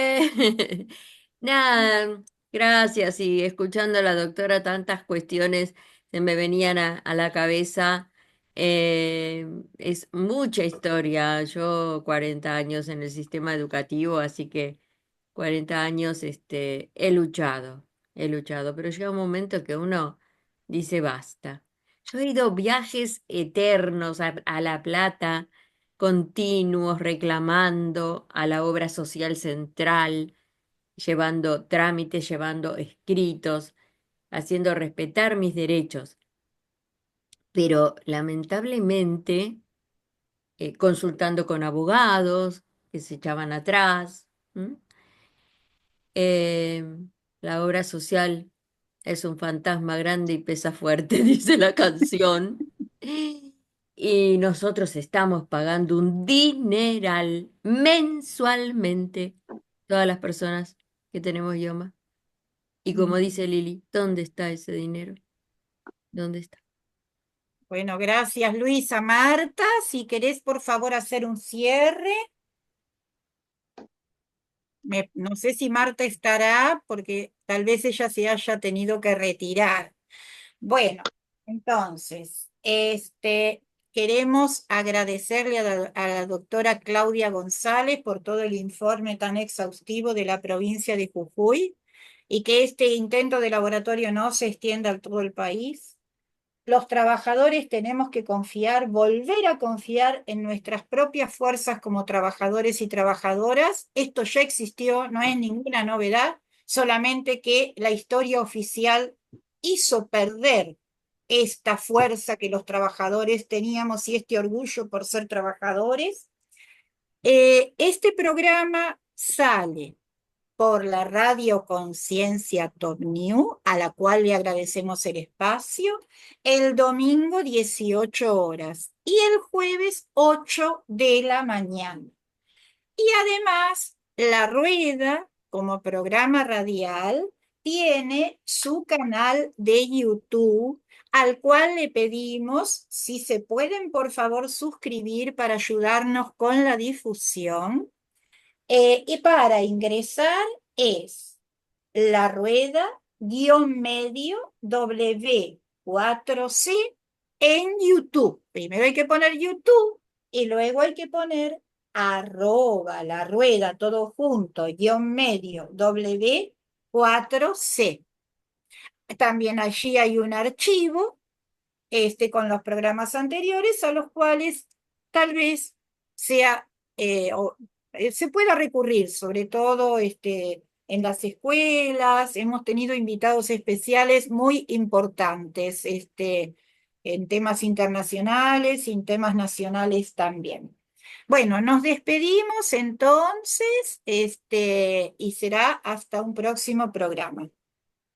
Nada, gracias. Y escuchando a la doctora tantas cuestiones se me venían a la cabeza. Es mucha historia. Yo 40 años en el sistema educativo, así que 40 años he luchado, pero llega un momento que uno dice basta. Yo he ido viajes eternos a La Plata, continuos, reclamando a la obra social central, llevando trámites, llevando escritos, haciendo respetar mis derechos. Pero lamentablemente, consultando con abogados que se echaban atrás. ¿M? Eh, la obra social es un fantasma grande y pesa fuerte, dice la canción. Y nosotros estamos pagando un dineral mensualmente, todas las personas que tenemos IOMA. Y como dice Lili, ¿dónde está ese dinero? ¿Dónde está? Bueno, gracias Luisa. Marta, si querés por favor hacer un cierre. No sé si Marta estará, porque tal vez ella se haya tenido que retirar. Bueno, entonces, queremos agradecerle a la doctora Claudia González por todo el informe tan exhaustivo de la provincia de Jujuy y que este intento de laboratorio no se extienda a todo el país. Los trabajadores tenemos que confiar, volver a confiar en nuestras propias fuerzas como trabajadores y trabajadoras. Esto ya existió, no es ninguna novedad, solamente que la historia oficial hizo perder esta fuerza que los trabajadores teníamos y este orgullo por ser trabajadores. Este programa sale por la radio Conciencia Top New, a la cual le agradecemos el espacio, el domingo 18 horas y el jueves 8 de la mañana. Y además, La Rueda, como programa radial, tiene su canal de YouTube, al cual le pedimos si se pueden, por favor, suscribir para ayudarnos con la difusión. Y para ingresar es La Rueda medio W4C en YouTube. Primero hay que poner YouTube y luego hay que poner @ La Rueda, todo junto, medio W4C. También allí hay un archivo con los programas anteriores a los cuales tal vez sea, se pueda recurrir, sobre todo en las escuelas. Hemos tenido invitados especiales muy importantes en temas internacionales y en temas nacionales también. Bueno, nos despedimos entonces y será hasta un próximo programa.